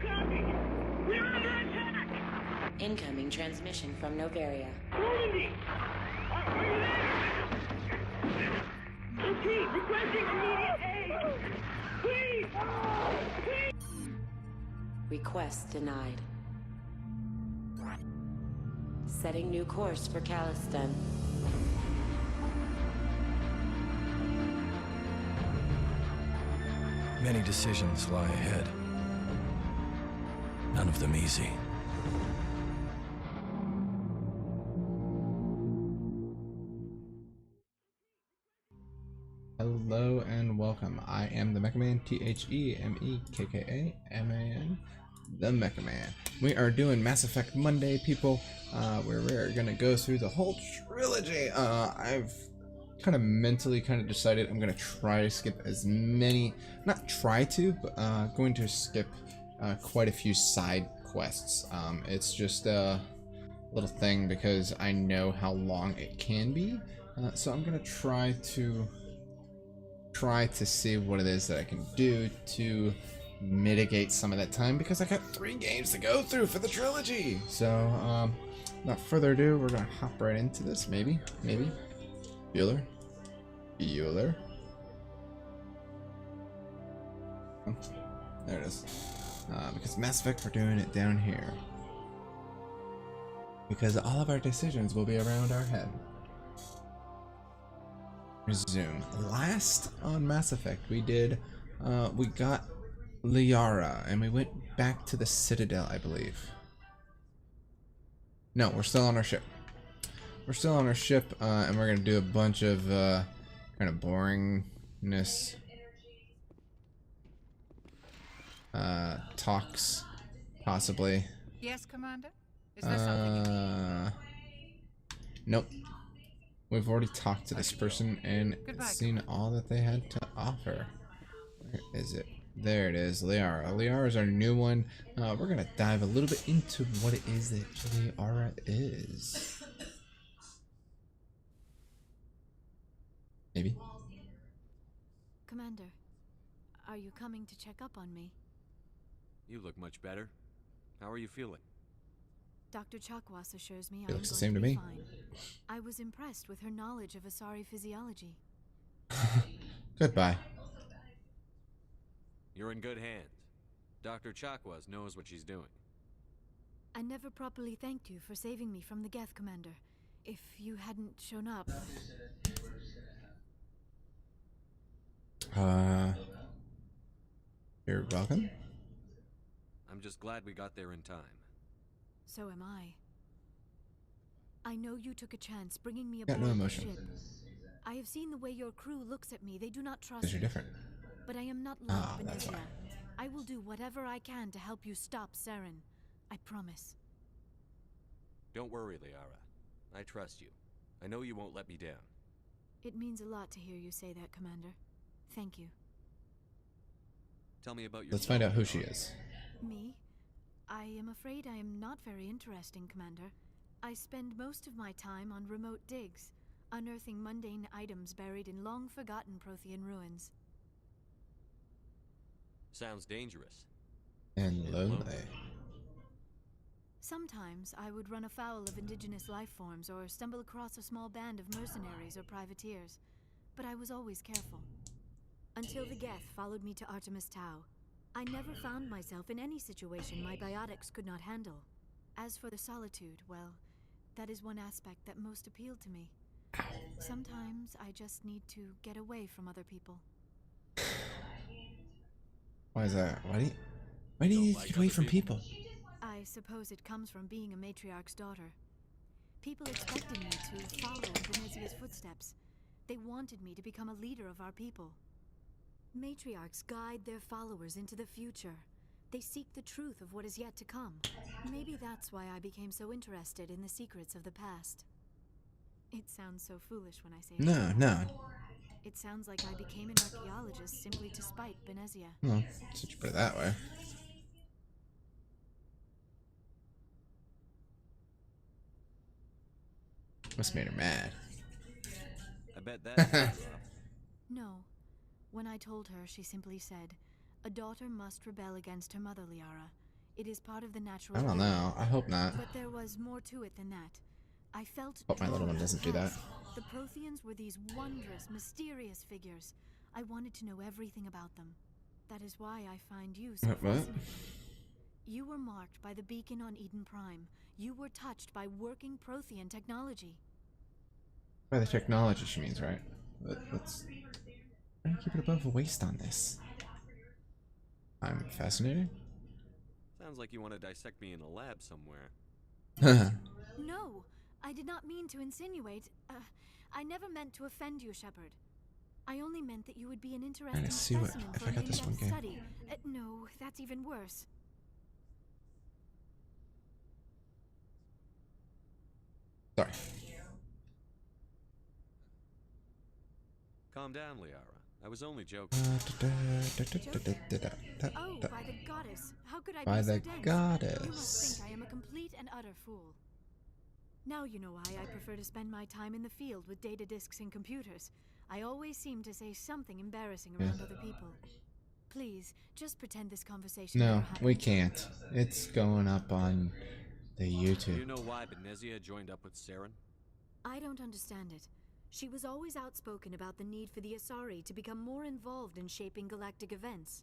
copy? We're under attack! Incoming transmission from Novaria. Normandy! Are you there? Repeat, requesting immediate aid! Please! Please! Request denied. Setting new course for Caliston. Many decisions lie ahead. None of them easy. Hello and welcome. I am the Mecha Man, TheMekkaMan, the Mecha Man. We are doing Mass Effect Monday, people, where we're gonna go through the whole trilogy. I've kind of mentally decided I'm gonna try to skip as many, not try to, but going to skip quite a few side quests. It's just a little thing because I know how long it can be, so I'm gonna try to see what it is that I can do to mitigate some of that time, because I got 3 games to go through for the trilogy. So without further ado, we're gonna hop right into this. Maybe Bueller. Oh, there it is. Because Mass Effect, we're doing it down here, because all of our decisions will be around our head. Resume. Last on Mass Effect, we did, we got Liara, and we went back to the Citadel, I believe. No, we're still on our ship. We're still on our ship, and we're gonna do a bunch of kind of boringness talks, possibly. Yes, Commander? Is there something you need? Nope. We've already talked to this person and seen all that they had to offer. Where is it? There it is, Liara. Liara is our new one. We're gonna dive a little bit into what it is that Liara is. Maybe. Commander, are you coming to check up on me? You look much better. How are you feeling? Dr. Chakwas assures me It I'm looks the going same to me. fine. I was impressed with her knowledge of Asari physiology. Goodbye. You're in good hands. Dr. Chakwas knows what she's doing. I never properly thanked you for saving me from the Geth, Commander. If you hadn't shown up... You're welcome. I'm just glad we got there in time. So am I. I know you took a chance bringing me Got aboard no the emotion. ship. I have seen the way your crew looks at me. They do not trust Because you're me. different. But I am not like that's Benezia. why. I will do whatever I can to help you stop Saren. I promise. Don't worry, Liara. I trust you. I know you won't let me down. It means a lot to hear you say that, Commander. Thank you. Tell me about yourself. Let's find out who she is. Me? I am afraid I am not very interesting, Commander. I spend most of my time on remote digs, unearthing mundane items buried in long-forgotten Prothean ruins. Sounds dangerous. And lonely. Sometimes I would run afoul of indigenous life forms or stumble across a small band of mercenaries or privateers, but I was always careful. Until the Geth followed me to Artemis Tau, I never found myself in any situation my biotics could not handle. As for the solitude, well, that is one aspect that most appealed to me. Sometimes I just need to get away from other people. Why is that? Why do you need to get away from people? I suppose it comes from being a matriarch's daughter. People expected me to follow in Benezia's footsteps. They wanted me to become a leader of our people. Matriarchs guide their followers into the future. They seek the truth of what is yet to come. Maybe that's why I became so interested in the secrets of the past. It sounds so foolish when I say it. No. It sounds like I became an archaeologist simply to spite Benezia. Well, since you put it that way. Must made her mad. I bet that. No. When I told her, she simply said, "A daughter must rebel against her mother, Liara. It is part of the natural I don't order. know. I hope not. But there was more to it than that. I felt Hope my little one drawn to doesn't the do that. past. The Protheans were these wondrous, mysterious figures. I wanted to know everything about them. That is why I find you so What? fascinating. You were marked by the beacon on Eden Prime. You were touched by working Prothean technology. By the technology, she means, right? Let's try to keep it above the waist on this. I'm fascinated. Sounds like you want to dissect me in a lab somewhere. No, I did not mean to insinuate. I never meant to offend you, Shepard. I only meant that you would be an interesting see what- specimen I for an forgot this one in-depth game. study. No, that's even worse. Sorry. Calm down, Liara. I was only joking. Oh, by the goddess! How could I By be so the dense? You goddess. must think I am a complete and utter fool. Now you know why I prefer to spend my time in the field with data disks and computers. I always seem to say something embarrassing around other people. Please, just pretend this conversation No, never happened. we can't. It's going up on the Do YouTube. you know why Benezia joined up with Saren? I don't understand it. She was always outspoken about the need for the Asari to become more involved in shaping galactic events.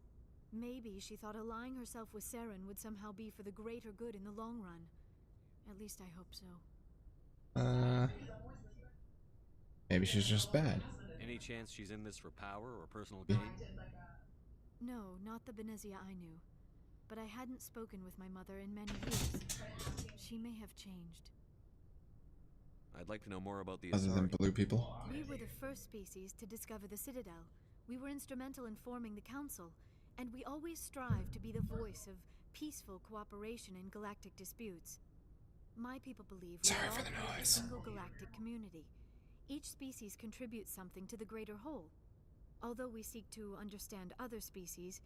Maybe she thought allying herself with Saren would somehow be for the greater good in the long run. At least I hope so. Maybe she's just bad. Any chance she's in this for power or personal gain? No, not the Benezia I knew. But I hadn't spoken with my mother in many years. She may have changed. I'd like to know more about the Other than Asari. blue people. We were the first species to discover the Citadel. We were instrumental in forming the Council, and we always strive to be the voice of peaceful cooperation in galactic disputes. My people believe we Sorry are for all the part of a noise. single galactic community. Each species contributes something to the greater whole. Although we seek to understand other species,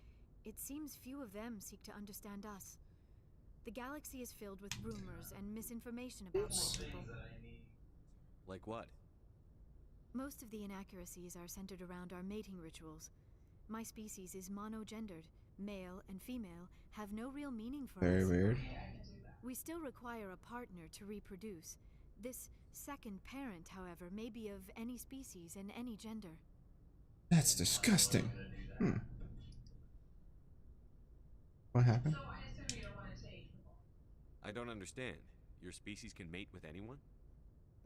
it seems few of them seek to understand us. The galaxy is filled with rumors and misinformation about my people. Like what? Most of the inaccuracies are centered around our mating rituals. My species is monogendered. Male and female have no real meaning for Very us. weird. We still require a partner to reproduce. This second parent, however, may be of any species and any gender. That's disgusting. What happened? I don't understand. Your species can mate with anyone?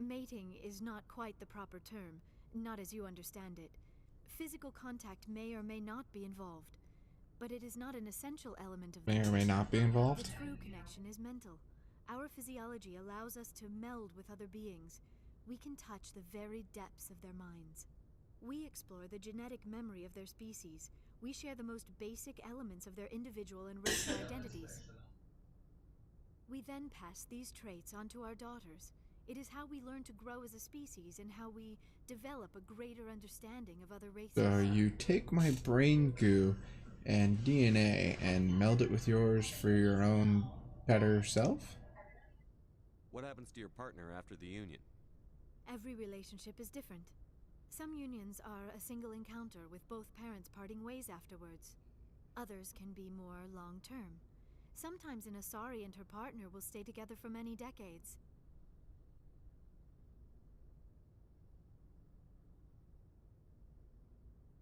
Mating is not quite the proper term, not as you understand it. Physical contact may or may not be involved, but it is not an essential element of May or may not be The involved. true connection is mental. Our physiology allows us to meld with other beings. We can touch the very depths of their minds. We explore the genetic memory of their species. We share the most basic elements of their individual and racial identities. We then pass these traits on to our daughters. It is how we learn to grow as a species and how we develop a greater understanding of other races. So you take my brain goo and DNA and meld it with yours for your own better self? What happens to your partner after the union? Every relationship is different. Some unions are a single encounter with both parents parting ways afterwards. Others can be more long-term. Sometimes an Asari and her partner will stay together for many decades.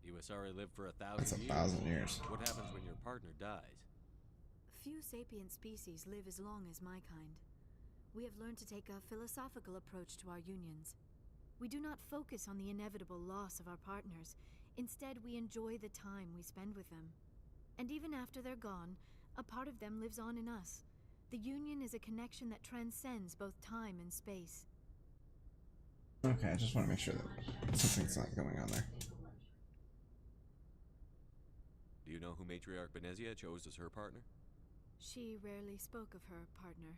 You Asari live for 1,000 That's years. 1,000 years. What happens when your partner dies? Few sapient species live as long as my kind. We have learned to take a philosophical approach to our unions. We do not focus on the inevitable loss of our partners. Instead, we enjoy the time we spend with them. And even after they're gone, a part of them lives on in us. The union is a connection that transcends both time and space. Okay, I just want to make sure that something's not going on there. Do you know who Matriarch Benezia chose as her partner? She rarely spoke of her partner.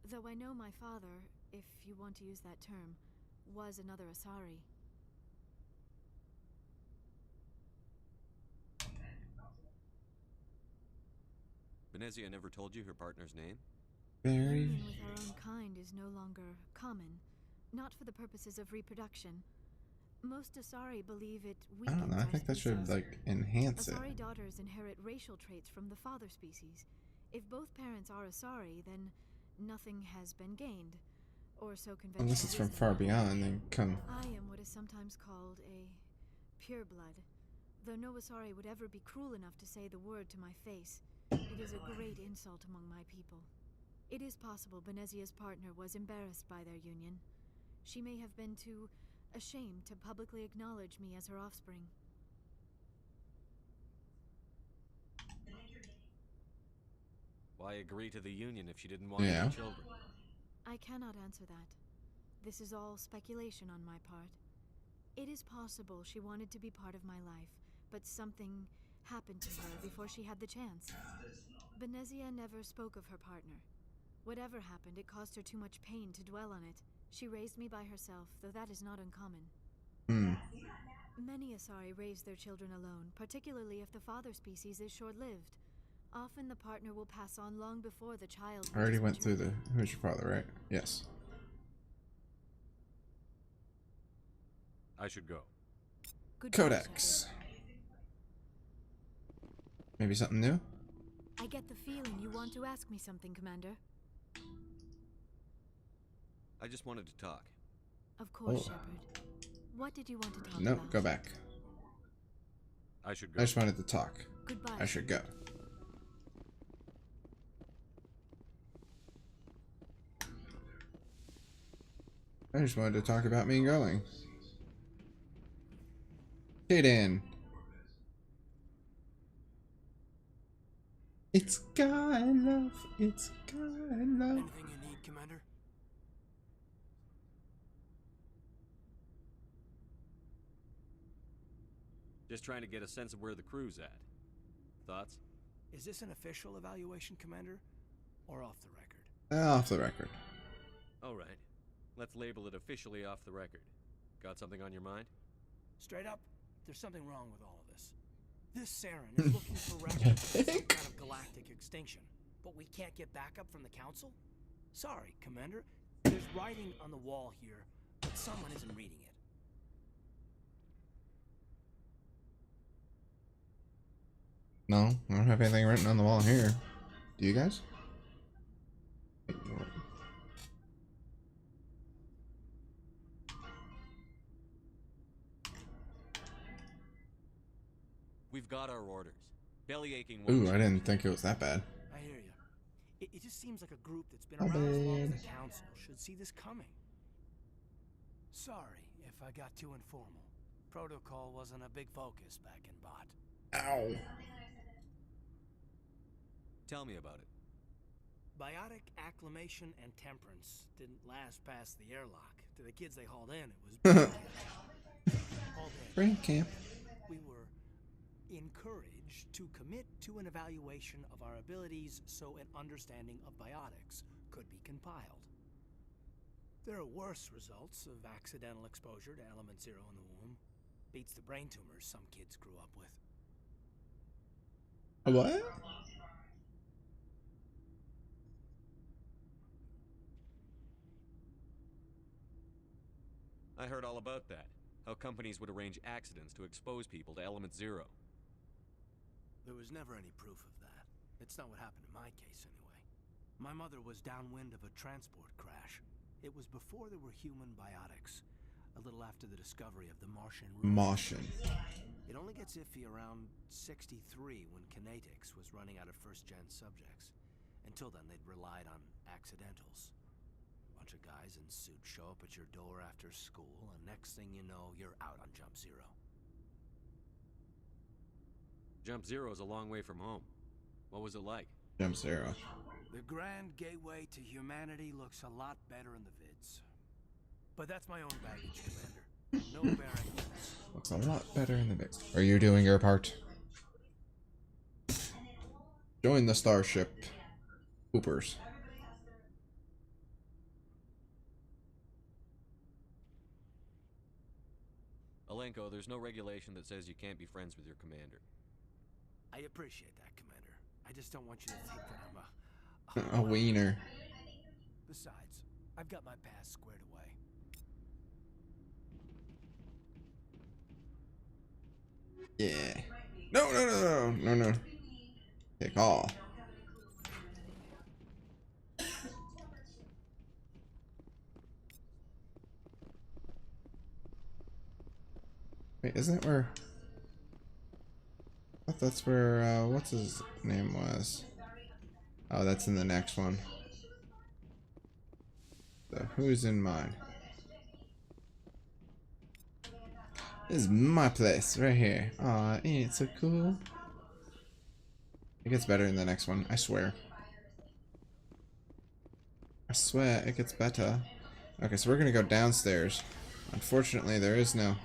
Though I know my father, if you want to use that term, was another Asari. Benezia never told you her partner's name? Very. Union with our own kind is no longer common, not for the purposes of reproduction. Most Asari believe it I weakens don't know. I our think that should species. like enhance it. Asari daughters inherit racial traits from the father species. If both parents are Asari, then nothing has been gained, or so conventional Unless it's from wisdom far has. beyond, then come. I am what is sometimes called a pureblood, though no Asari would ever be cruel enough to say the word to my face. It is a great insult among my people. It is possible Benezia's partner was embarrassed by their union. She may have been too ashamed to publicly acknowledge me as her offspring. Why agree to the union if she didn't want Yeah. any children? I cannot answer that. This is all speculation on my part. It is possible she wanted to be part of my life, but something happened to her before she had the chance. Benezia never spoke of her partner. Whatever happened, it caused her too much pain to dwell on it. She raised me by herself, though that is not uncommon. Many Asari raise their children alone, particularly if the father species is short-lived. Often the partner will pass on long before the child. I already reaches went through the. maturity. Who's your father, right? Yes. I should go. Goodbye, Codex. Shepard. Maybe something new? I get the feeling you want to ask me something, Commander. I just wanted to talk. Of course, Oh. Shepard. What did you want to talk No, about? go back. I should I go. just wanted to talk. Goodbye. I should go. I just wanted to talk about me going. Kaden. It's guy love. It's guy love. Anything you need, Commander? Just trying to get a sense of where the crew's at. Thoughts? Is this an official evaluation, Commander? Or off the record? Off the record. All right. Let's label it officially off the record. Got something on your mind? Straight up, there's something wrong with all of this. This Saren is looking for records of some kind of galactic extinction, but we can't get backup from the Council? Sorry, Commander. There's writing on the wall here, but someone isn't reading it. No, I don't have anything written on the wall here. Do you guys? We've got our orders. Belly aching. Ooh, I didn't think it was that bad. I hear you. It just seems like a group that's been My around as long as bad. the Council should see this coming. Sorry if I got too informal. Protocol wasn't a big focus back in Bot. Ow. Tell me about it. Biotic acclimation and temperance didn't last past the airlock. To the kids they hauled in, it was brain camp. Hauled in. Brain camp. We were encouraged to commit to an evaluation of our abilities so an understanding of biotics could be compiled. There are worse results of accidental exposure to element 0 in the womb. Beats the brain tumors some kids grew up with. What? I heard all about that. How companies would arrange accidents to expose people to element 0. There was never any proof of that. It's not what happened in my case, anyway. My mother was downwind of a transport crash. It was before there were human biotics. A little after the discovery of the Martian root. Martian. It only gets iffy around 63 when Kinetics was running out of first-gen subjects. Until then, they'd relied on accidentals. A bunch of guys in suits show up at your door after school, and next thing you know, you're out on Jump Zero. Jump 0 is a long way from home. What was it like? Jump 0. The grand gateway to humanity looks a lot better in the vids. But that's my own baggage, Commander. No bearing on this. Looks a lot better in the mix. Are you doing your part? Join the starship. Hoopers. Alenko, there's no regulation that says you can't be friends with your commander. I appreciate that, Commander. I just don't want you to think that I'm A wiener. Besides, I've got my past squared away. Yeah. No. Take all. isn't it where... I thought that's where, what's his name was? Oh, that's in the next one. So, who's in mine? This is my place, right here. Aw, ain't it so cool? It gets better in the next one, I swear. I swear it gets better. Okay, so we're gonna go downstairs. Unfortunately, there is no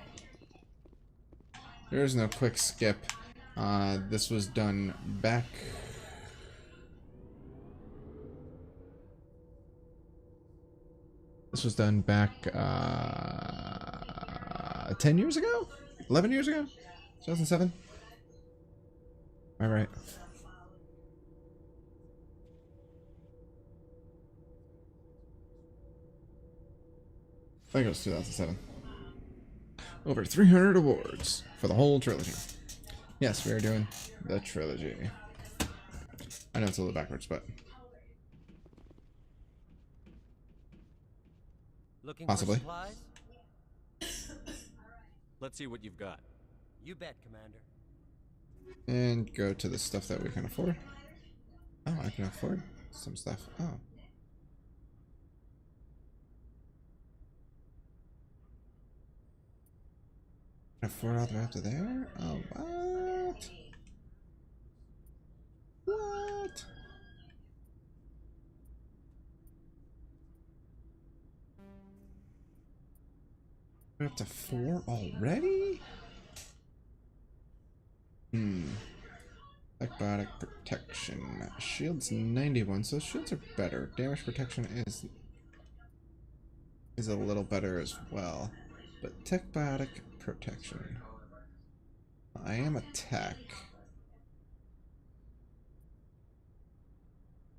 quick skip. This was done back... This was done back, 10 years ago? 11 years ago? 2007? Am I right? I think it was 2007. Over 300 awards for the whole trilogy. Yes, we are doing the trilogy. I know it's a little backwards, but Looking possibly. for supplies? Let's see what you've got. You bet, Commander. And go to the stuff that we can afford. Oh, I can afford some stuff. Oh. Afford all the way up to there? Oh, what? What? We're up to 4 already? Aquatic protection. Shield's 91, so shields are better. Damage protection is a little better as well. But tech-biotic protection. I am a tech.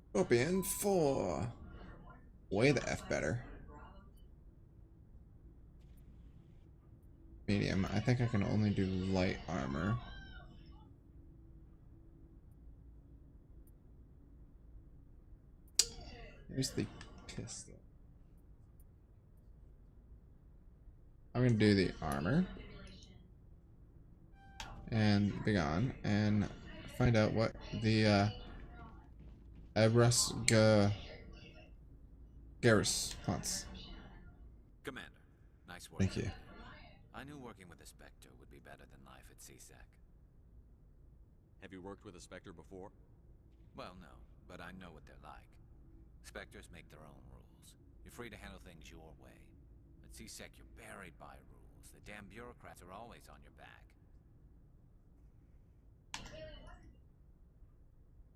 Scorpion 4. Way the F better. Medium. I think I can only do light armor. Here's the pistol. I'm gonna do the armor. And be gone. And find out what the Abras Garrus wants. Commander, nice work. Thank you. I knew working with a Spectre would be better than life at CSEC. Have you worked with a Spectre before? Well, no, but I know what they're like. Spectres make their own rules. You're free to handle things your way. At CSEC, you're buried by rules. The damn bureaucrats are always on your back.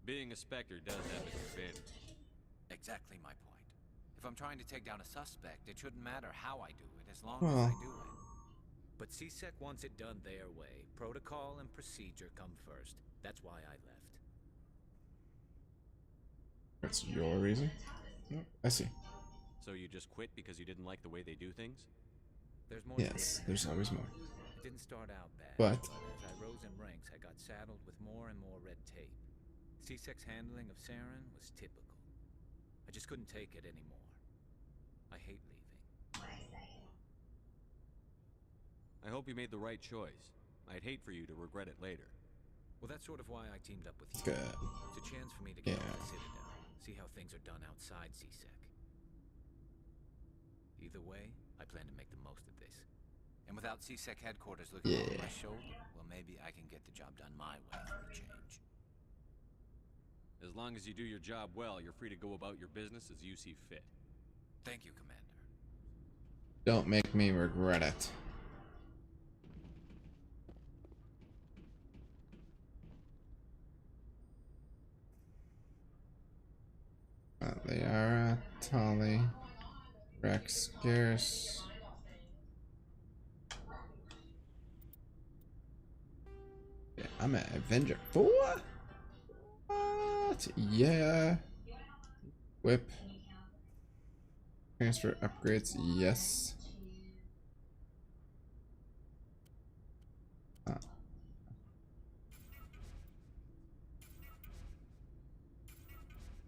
Being a Spectre does have its advantage. Exactly my point. If I'm trying to take down a suspect, it shouldn't matter how I do it, as long as I do it. But CSEC wants it done their way. Protocol and procedure come first. That's why I left. That's your reason? Oh, I see. So you just quit because you didn't like the way they do things? There's more. Yes, there's always more. It didn't start out bad, But as I rose in ranks, I got saddled with more and more red tape. CSEC's handling of Saren was typical. I just couldn't take it anymore. I hate leaving. I hope you made the right choice. I'd hate for you to regret it later. Well, that's sort of why I teamed up with you. good. It's a chance for me to get Yeah. off the Citadel, see how things are done outside CSEC. Either way, I plan to make the most of this. And without CSEC headquarters looking over my shoulder, well, maybe I can get the job done my way for a change. As long as you do your job well, you're free to go about your business as you see fit. Thank you, Commander. Don't make me regret it. Liara, Tali, Rex, Garrus. Yeah, I'm an Avenger. What? Yeah. Whip. Transfer upgrades, yes.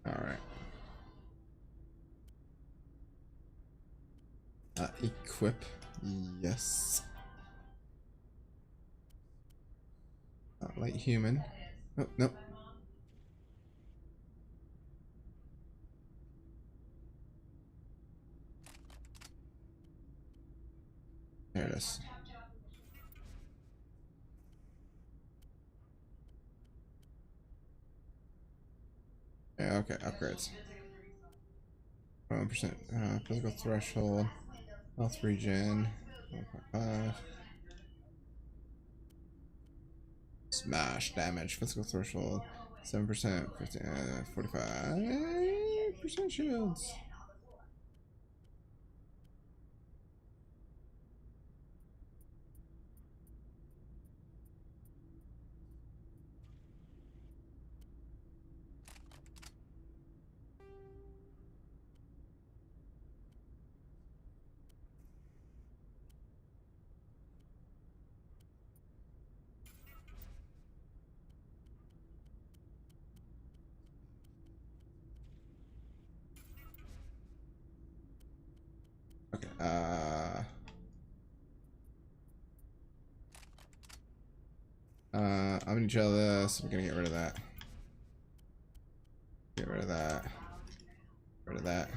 Alright. Equip, yes. light human. Oh, nope. There it is. Yeah, okay, upgrades. 1% physical threshold, health regen, 1.5. Smash damage, physical threshold, 7%, 15, 45% shields. Okay, I'm gonna gel this. I'm gonna get rid of that. Get rid of that. Get rid of that.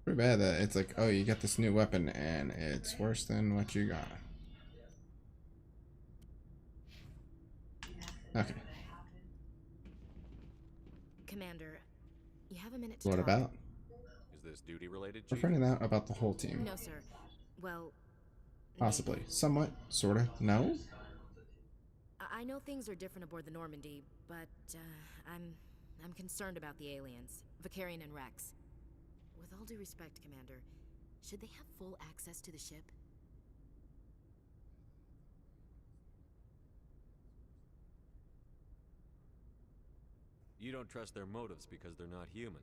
Pretty bad that it's like, oh, you got this new weapon and it's worse than what you got. Okay. Commander, you have a minute to What talk? about? Is this duty related, We're Chief? finding out about the whole team. No, sir. Well, Possibly. maybe. Somewhat. Sorta. No? I know things are different aboard the Normandy, but I'm concerned about the aliens, Vicarian and Rex. With all due respect, Commander, should they have full access to the ship? You don't trust their motives because they're not human.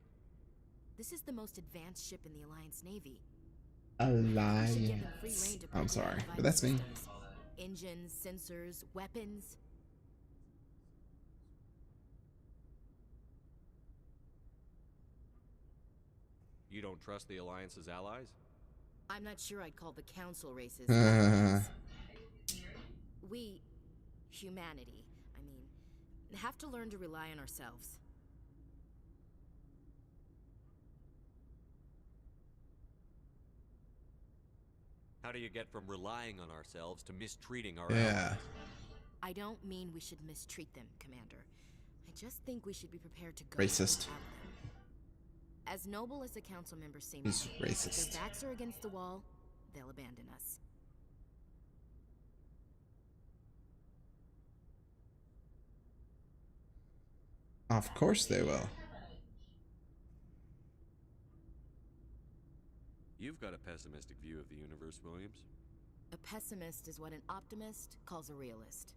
This is the most advanced ship in the Alliance Navy. Alliance. I'm sorry, but that's me. Engines, sensors, weapons. You don't trust the Alliance's allies? I'm not sure I'd call the Council races. We, humanity, I mean, have to learn to rely on ourselves. How do you get from relying on ourselves to mistreating our Yeah. allies? I don't mean we should mistreat them, Commander. I just think we should be prepared to go Racist. without them. As noble as the council members seem He's to be, racist. if their backs are against the wall, they'll abandon us. Of course they will. You've got a pessimistic view of the universe, Williams. A pessimist is what an optimist calls a realist.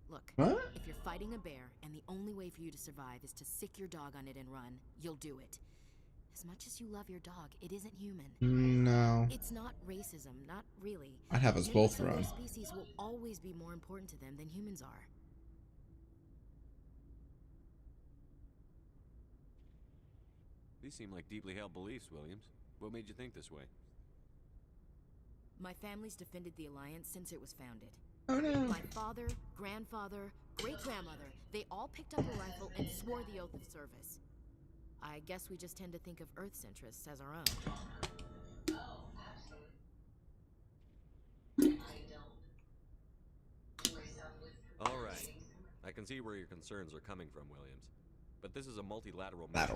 Look, What? if you're fighting a bear and the only way for you to survive is to sick your dog on it and run, you'll do it. As much as you love your dog, it isn't human. No. It's not racism, not really. I'd have us Maybe both some run. other species will always be more important to them than humans are. These seem like deeply held beliefs, Williams. What made you think this way? My family's defended the Alliance since it was founded. Oh no. My father, grandfather, great-grandmother, they all picked up a rifle and swore the oath of service. I guess we just tend to think of Earth's interests as our own. All right. I can see where your concerns are coming from, Williams. But this is a multilateral mission.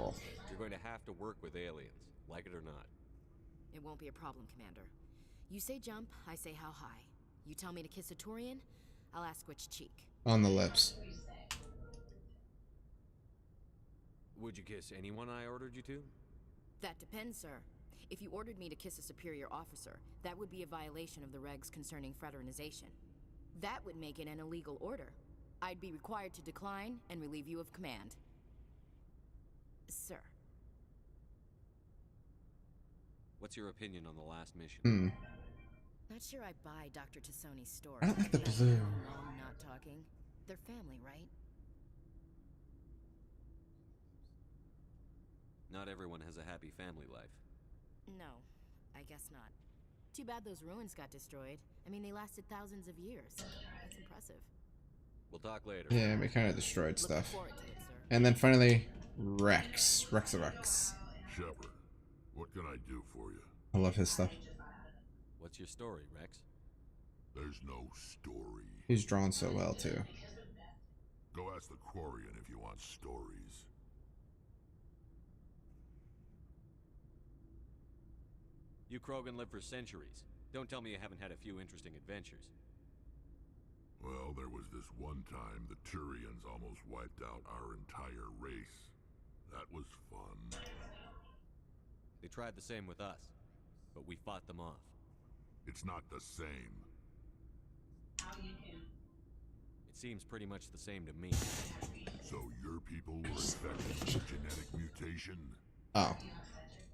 You're going to have to work with aliens, like it or not. It won't be a problem, Commander. You say jump, I say how high. You tell me to kiss a Turian, I'll ask which cheek. On the lips. Would you kiss anyone I ordered you to? That depends, sir. If you ordered me to kiss a superior officer, that would be a violation of the regs concerning fraternization. That would make it an illegal order. I'd be required to decline and relieve you of command. Sir. What's your opinion on the last mission? Not sure I buy Dr. Tassoni's story. I don't like the About blue. them alone not talking. They're family, right? Not everyone has a happy family life. No, I guess not. Too bad those ruins got destroyed. I mean, they lasted thousands of years. That's impressive. We'll talk later. Yeah, we kind of destroyed Looking stuff. forward to it, sir. And then finally, Rex. Rex. Shepard, what can I do for you? I love his stuff. What's your story, Rex? There's no story. He's drawn so well, too. Go ask the Quarian if you want stories. You Krogan live for centuries. Don't tell me you haven't had a few interesting adventures. Well, there was this one time the Turians almost wiped out our entire race. That was fun. They tried the same with us, but we fought them off. It's not the same. It seems pretty much the same to me. So your people were infected with a genetic mutation? Oh.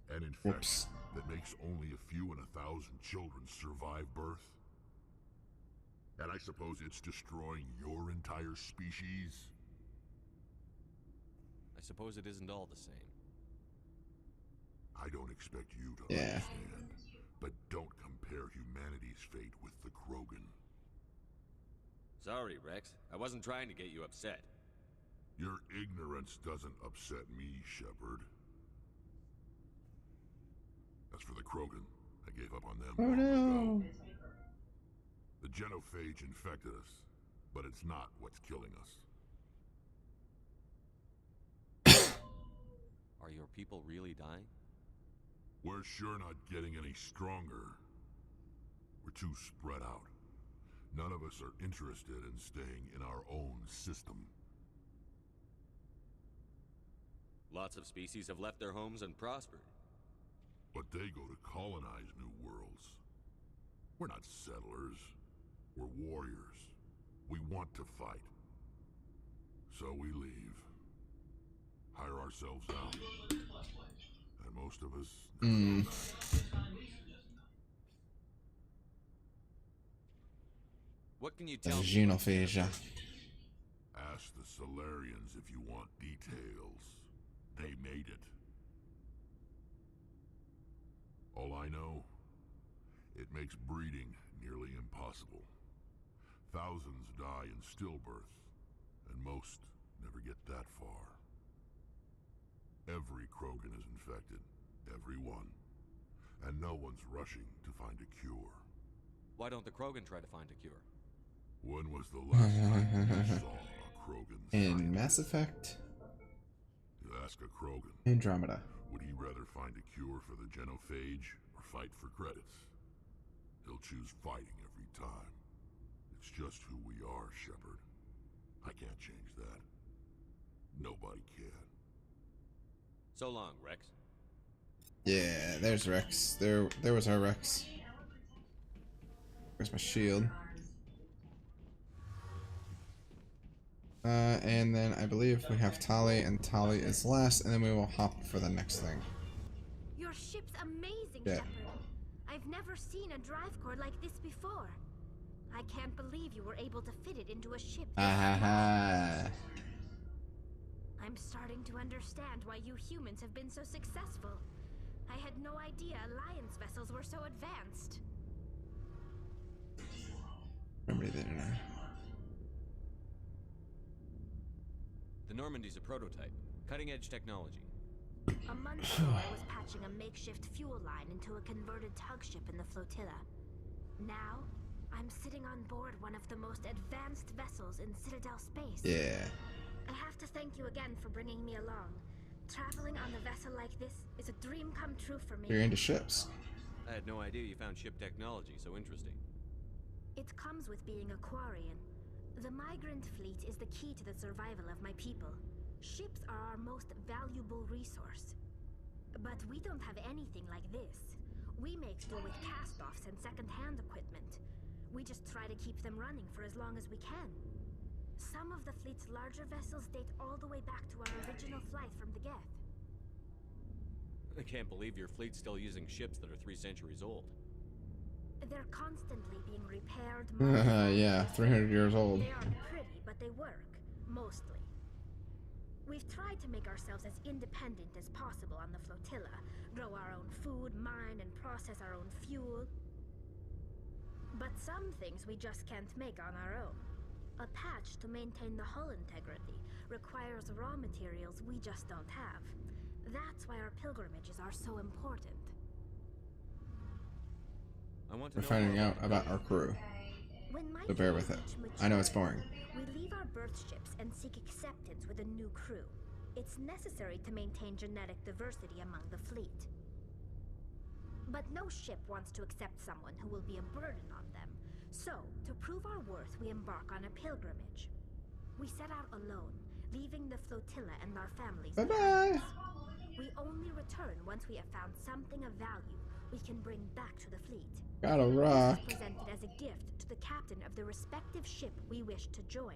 An infection that makes only a few in 1,000 children survive birth? And I suppose it's destroying your entire species? I suppose it isn't all the same. I don't expect you to understand, but don't compare humanity's fate with the Krogan. Sorry, Rex. I wasn't trying to get you upset. Your ignorance doesn't upset me, Shepard. As for the Krogan, I gave up on them long ago. The genophage infected us, but it's not what's killing us. Are your people really dying? We're sure not getting any stronger. We're too spread out. None of us are interested in staying in our own system. Lots of species have left their homes and prospered. But they go to colonize new worlds. We're not settlers. We're warriors. We want to fight. So we leave. Hire ourselves out. And most of us never go back. What can you tell me? Xenophagia. Ask the Solarians if you want details. They made it. All I know, it makes breeding nearly impossible. Thousands die in stillbirth, and most never get that far. Every Krogan is infected, every one. And no one's rushing to find a cure. Why don't the Krogan try to find a cure? When was the last time you saw a Krogan In scientist? Mass Effect, You ask a Krogan. Andromeda. Would he rather find a cure for the genophage or fight for credits? He'll choose fighting every time. It's just who we are, Shepard. I can't change that. Nobody can. So long, Rex. Yeah, there's Rex. There was our Rex. Where's my shield? And then I believe we have Tali, and Tali is last, and then we will hop for the next thing. Your ship's amazing, Yeah. Shepard. I've never seen a drive core like this before. I can't believe you were able to fit it into a ship. Ah. I'm starting to understand why you humans have been so successful. I had no idea Alliance vessels were so advanced. Remember that, didn't I? The Normandy's a prototype. Cutting-edge technology. A month ago, I was patching a makeshift fuel line into a converted tug ship in the flotilla. Now, I'm sitting on board one of the most advanced vessels in Citadel space. Yeah. I have to thank you again for bringing me along. Traveling on a vessel like this is a dream come true for me. You're into ships. I had no idea you found ship technology so interesting. It comes with being a Quarian. The migrant fleet is the key to the survival of my people. Ships are our most valuable resource. But we don't have anything like this. We make do with cast-offs and second-hand equipment. We just try to keep them running for as long as we can. Some of the fleet's larger vessels date all the way back to our original flight from the Geth. I can't believe your fleet's still using ships that are 3 centuries old. They're constantly being repaired. Yeah, 300 years old. They aren't pretty, but they work. Mostly. We've tried to make ourselves as independent as possible on the flotilla, grow our own food, mine, and process our own fuel. But some things we just can't make on our own. A patch to maintain the hull integrity requires raw materials we just don't have. That's why our pilgrimages are so important. We're finding out about our crew, so bear with it. I know it's boring. We leave our birth ships and seek acceptance with a new crew. It's necessary to maintain genetic diversity among the fleet. But no ship wants to accept someone who will be a burden on them. So, to prove our worth, we embark on a pilgrimage. We set out alone, leaving the flotilla and our families behind. We only return once we have found something of value we can bring back to the fleet. Got a rock. This is presented as a gift to the captain of the respective ship we wish to join.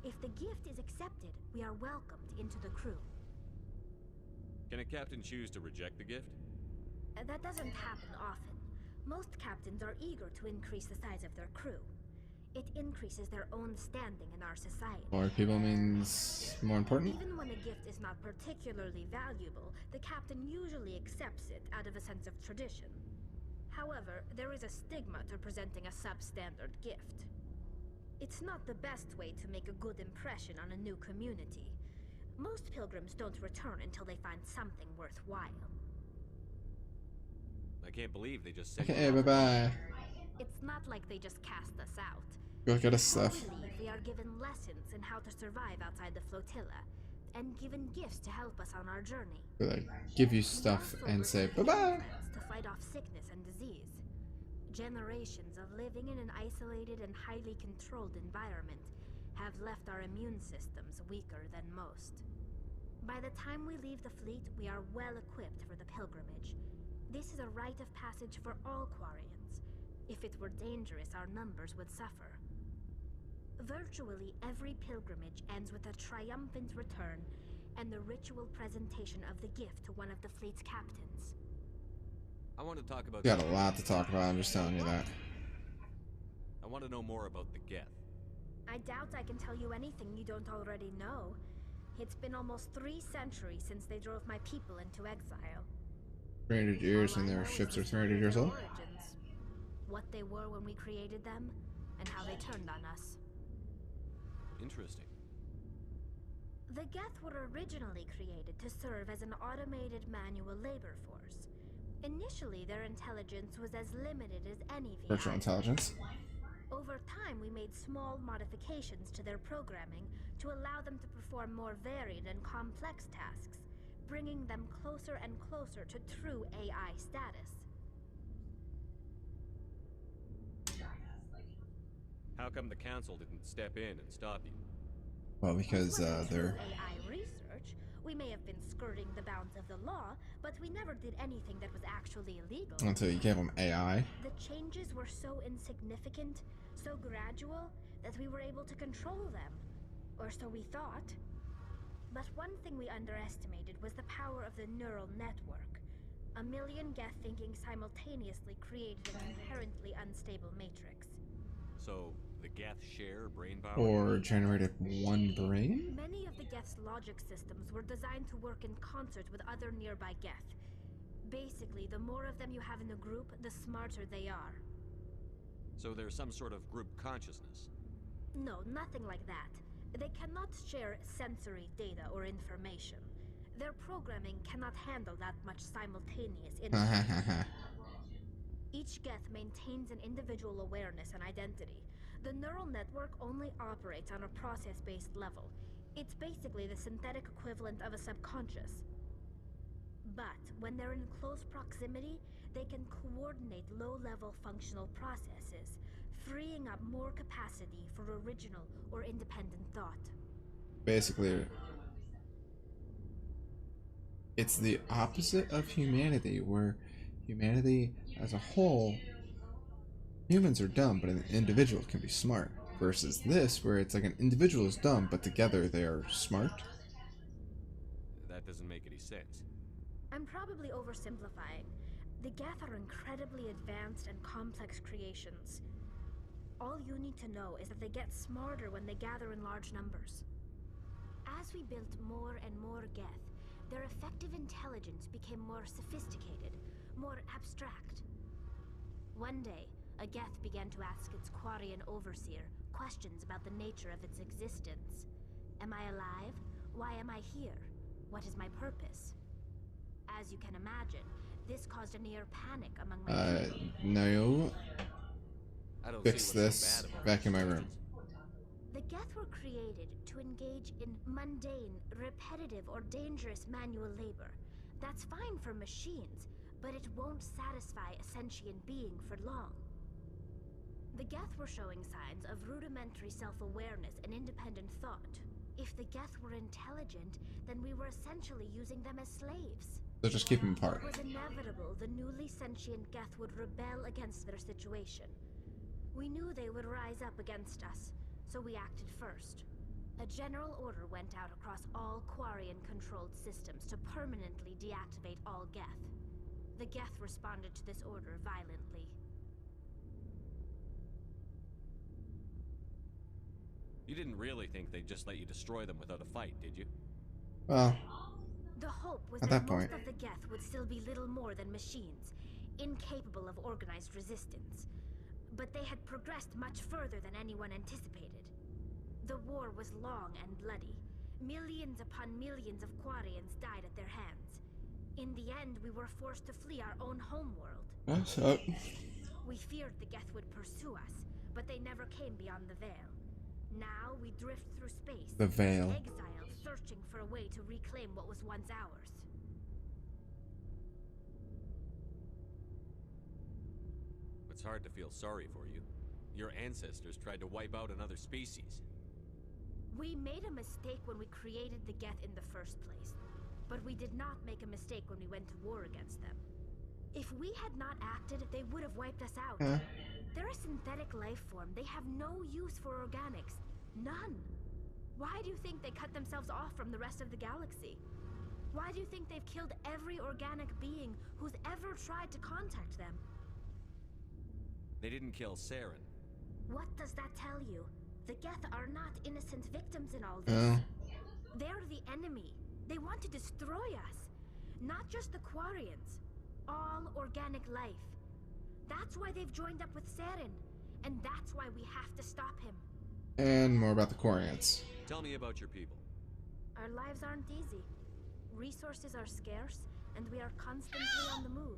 If the gift is accepted, we are welcomed into the crew. Can a captain choose to reject the gift? That doesn't happen often. Most captains are eager to increase the size of their crew. It increases their own standing in our society. More people means more important? Even when a gift is not particularly valuable, the captain usually accepts it out of a sense of tradition. However, there is a stigma to presenting a substandard gift. It's not the best way to make a good impression on a new community. Most pilgrims don't return until they find something worthwhile. I can't believe they just said. Okay, bye-bye. It's not like they just cast us out. Go get us stuff. Before we leave, we are given lessons in how to survive outside the flotilla, and given gifts to help us on our journey. Like, give you stuff and say bye-bye. To fight off sickness and disease. Generations of living in an isolated and highly controlled environment have left our immune systems weaker than most. By the time we leave the fleet, we are well equipped for the pilgrimage. This is a rite of passage for all Quarians. If it were dangerous, our numbers would suffer. Virtually every pilgrimage ends with a triumphant return and the ritual presentation of the gift to one of the fleet's captains. I want to talk about. You got a lot to talk about, I'm just telling you that. I want to know more about the Geth. I doubt I can tell you anything you don't already know. It's been almost 3 centuries since they drove my people into exile. 300 years and their ships are 300 years old? Origins, what they were when we created them, and how they turned on us. Interesting. The Geth were originally created to serve as an automated manual labor force. Initially, their intelligence was as limited as any VI. Virtual intelligence. Over time, we made small modifications to their programming to allow them to perform more varied and complex tasks, bringing them closer and closer to true AI status. How come the council didn't step in and stop you? Well, because they're AI research. We may have been skirting the bounds of the law, but we never did anything that was actually illegal. until you gave them AI. The changes were so insignificant, so gradual, that we were able to control them. Or so we thought. But one thing we underestimated was the power of the neural network. 1 million Geth thinking simultaneously created an inherently unstable matrix. So, the Geth share brain power? Or generated one brain? Many of the Geth's logic systems were designed to work in concert with other nearby Geth. Basically, the more of them you have in a group, the smarter they are. So there's some sort of group consciousness? No, nothing like that. They cannot share sensory data or information. Their programming cannot handle that much simultaneous input. Each Geth maintains an individual awareness and identity. The neural network only operates on a process-based level. It's basically the synthetic equivalent of a subconscious. But when they're in close proximity, they can coordinate low-level functional processes, freeing up more capacity for original or independent thought. Basically, it's the opposite of humanity, where humanity as a whole, humans are dumb, but an individual can be smart. Versus this, where it's like an individual is dumb, but together they are smart. That doesn't make any sense. I'm probably oversimplifying. The Geth are incredibly advanced and complex creations. All you need to know is that they get smarter when they gather in large numbers. As As we built more and more Geth, their effective intelligence became more sophisticated, more abstract. One day, a Geth began to ask its Quarian overseer questions about the nature of its existence. Am I alive? Why am I here? What is my purpose? As you can imagine, this caused a near panic among my people. No. I don't Fix see what's so this. bad about Back in my these room. The Geth were created to engage in mundane, repetitive, or dangerous manual labor. That's fine for machines, but it won't satisfy a sentient being for long. The Geth were showing signs of rudimentary self-awareness and independent thought. If the Geth were intelligent, then we were essentially using them as slaves. So just keep them apart. It was inevitable the newly sentient Geth would rebel against their situation. We knew they would rise up against us, so we acted first. A general order went out across all Quarian-controlled systems to permanently deactivate all Geth. The Geth responded to this order violently. You didn't really think they'd just let you destroy them without a fight, did you? Well, the hope was at that that point. most of the Geth would still be little more than machines, incapable of organized resistance. But they had progressed much further than anyone anticipated. The war was long and bloody. Millions upon millions of Quarians died at their hands. In the end, we were forced to flee our own homeworld. What's up? We feared the Geth would pursue us, but they never came beyond the Veil. Now we drift through space, The Veil. exiled, searching for a way to reclaim what was once ours. It's hard to feel sorry for you. Your ancestors tried to wipe out another species. We made a mistake when we created the Geth in the first place, but we did not make a mistake when we went to war against them. If we had not acted, they would have wiped us out. They're a synthetic life form. They have no use for organics. None. Why do you think they cut themselves off from the rest of the galaxy? Why do you think they've killed every organic being who's ever tried to contact them? They didn't kill Saren. What does that tell you? The Geth are not innocent victims in all this. They're the enemy. They want to destroy us. Not just the Quarians. All organic life. That's why they've joined up with Saren. And that's why we have to stop him. And more about the Quarians. Tell me about your people. Our lives aren't easy. Resources are scarce, and we are constantly on the move.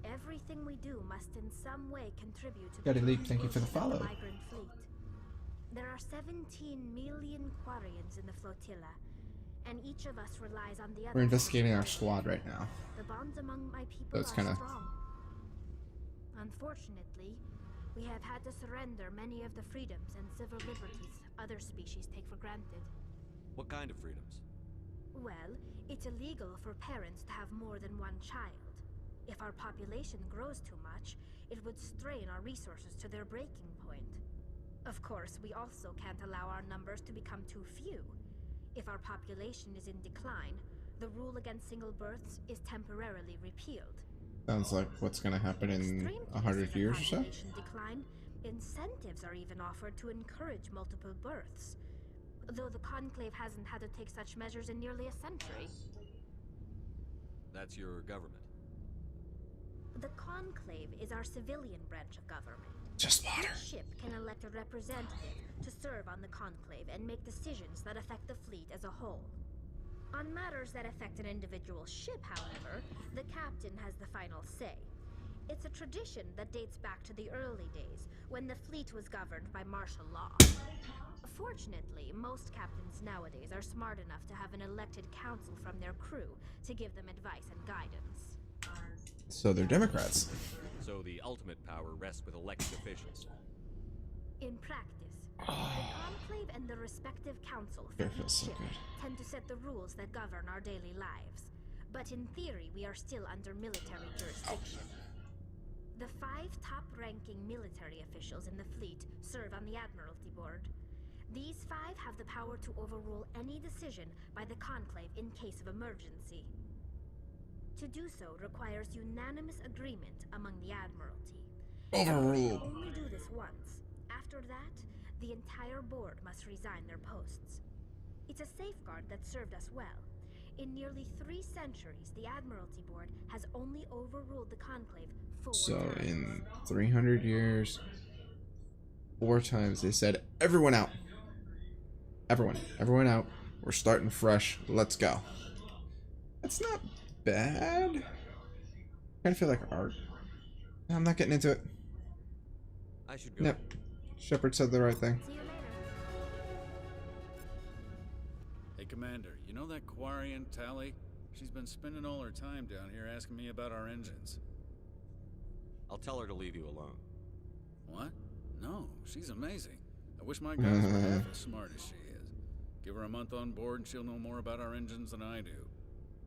Everything we do must in some way contribute to Daddy Leap, thank you for the follow. migrant fleet. There are 17 million Quarians in the flotilla, and each of us relies on the other. We're investigating our squad right now. The bonds among my people So it's are kinda... strong. Unfortunately, we have had to surrender many of the freedoms and civil liberties other species take for granted. What kind of freedoms? Well, it's illegal for parents to have more than one child. If our population grows too much, it would strain our resources to their breaking point. Of course, we also can't allow our numbers to become too few. If our population is in decline, the rule against single births is temporarily repealed. Sounds like what's gonna happen in Extreme 100 years or so? population decline, incentives are even offered to encourage multiple births. Though the Conclave hasn't had to take such measures in nearly a century. That's your government. The Conclave is our civilian branch of government. Just water. Each ship can elect a representative to serve on the Conclave and make decisions that affect the fleet as a whole. On matters that affect an individual ship, however, the captain has the final say. It's a tradition that dates back to the early days, when the fleet was governed by martial law. Fortunately, most captains nowadays are smart enough to have an elected council from their crew to give them advice and guidance. So they're Democrats. So the ultimate power rests with elected officials. In practice, the Conclave and the respective council for It each feels so ship good. tend to set the rules that govern our daily lives. But in theory, we are still under military jurisdiction. The 5 top-ranking military officials in the fleet serve on the Admiralty Board. These 5 have the power to overrule any decision by the Conclave in case of emergency. To do so requires unanimous agreement among the Admiralty. Overruled. They only do this once. After that, the entire board must resign their posts. It's a safeguard that served us well. In nearly 3 centuries, the Admiralty Board has only overruled the Conclave 4 So times. in 300 years, 4 times they said, everyone out. Everyone out. We're starting fresh. Let's go. That's not bad. I kind of feel like art. I'm not getting into it. I should go. Yep. Shepard said the right thing. See you later. Hey, Commander, you know that Quarian, Tally? She's been spending all her time down here asking me about our engines. I'll tell her to leave you alone. What? No, she's amazing. I wish my guys were half as smart as she is. Give her a month on board and she'll know more about our engines than I do.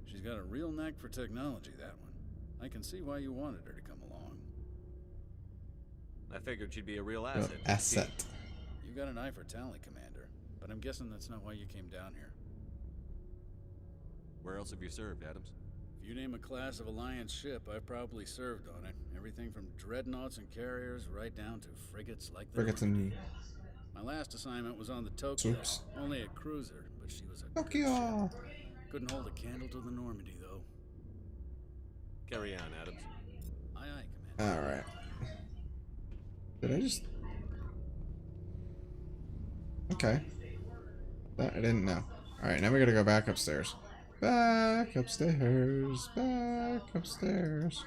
She's got a real knack for technology, that one. I can see why you wanted her to come along. I figured she'd be a real asset. Asset. You got an eye for Tally, Commander, but I'm guessing that's not why you came down here. Where else have you served, Adams? If you name a class of Alliance ship, I've probably served on it. Everything from dreadnoughts and carriers right down to frigates like the Frigates and... My last assignment was on the Tokyo. Oops. Only a cruiser, but she was a Tokyo! good ship. Couldn't hold a candle to the Normandy, though. Carry on, Adams. Aye, aye, Commander. Alright. Did I just... Okay. That I didn't know. Alright, now we gotta go back upstairs. Back upstairs. Back upstairs.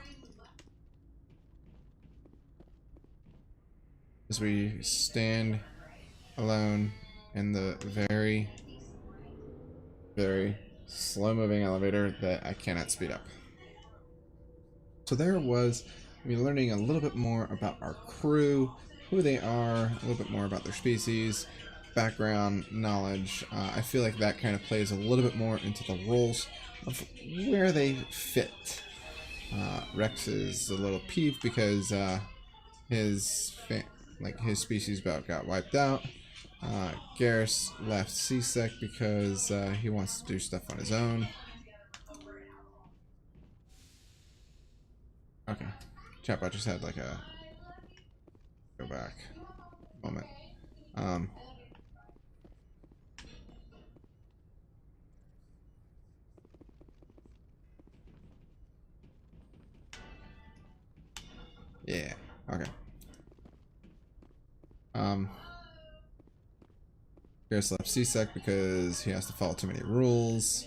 As we stand alone in the very, very slow-moving elevator that I cannot speed up. So there was me learning a little bit more about our crew, who they are, a little bit more about their species, background, knowledge. I feel like that kind of plays a little bit more into the roles of where they fit. Rex is a little peeved because his species about got wiped out. Garrus left CSEC because he wants to do stuff on his own. Okay. Chatbot just had like a go back moment. Yeah. Okay. Garrus left CSEC because he has to follow too many rules.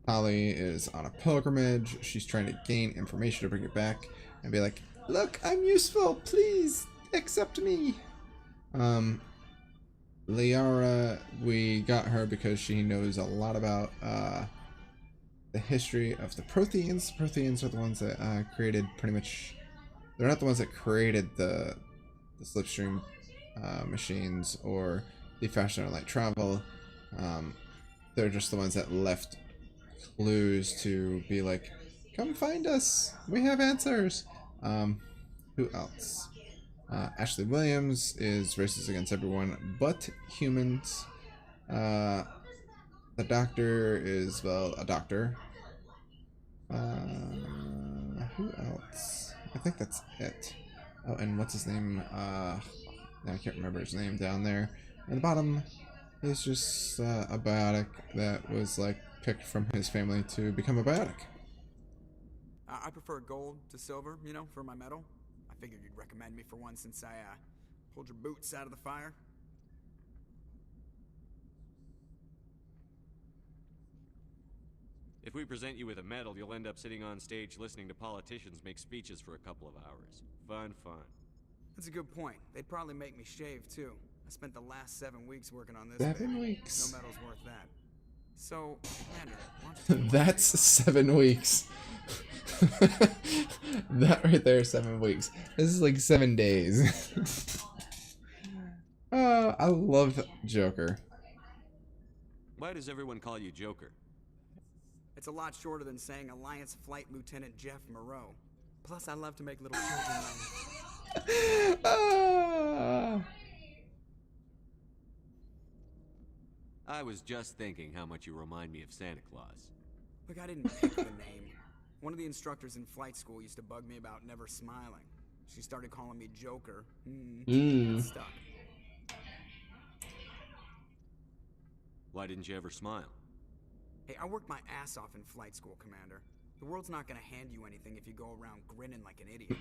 Holly is on a pilgrimage. She's trying to gain information to bring it back and be like, look, I'm useful. Please accept me. Liara, we got her because she knows a lot about the history of the Protheans. Protheans are the ones that created pretty much... They're not the ones that created the slipstream machines or the faster light travel. They're just the ones that left clues to be like, come find us, we have answers. Who else? Ashley Williams is racist against everyone but humans. The doctor is, well, a doctor. Who else? I think that's it. Oh, and what's his name? I can't remember his name down there. At the bottom is just a biotic that was like picked from his family to become a biotic. I prefer gold to silver, you know, for my medal. I figured you'd recommend me for one since I pulled your boots out of the fire. If we present you with a medal, you'll end up sitting on stage listening to politicians make speeches for a couple of hours. Fun, fun. That's a good point. They'd probably make me shave, too. I spent the last 7 weeks working on this. 7 weeks? No medal's worth that. So, Commander, why don't you That's 7 weeks. That right there is 7 weeks. This is like 7 days. Oh, I love Joker. Why does everyone call you Joker? It's a lot shorter than saying Alliance Flight Lieutenant Jeff Moreau. Plus, I love to make little children laugh. I was just thinking how much you remind me of Santa Claus. Look, I didn't pick the name. One of the instructors in flight school used to bug me about never smiling. She started calling me Joker. Got stuck. Why didn't you ever smile? Hey, I worked my ass off in flight school, Commander. The world's not gonna hand you anything if you go around grinning like an idiot.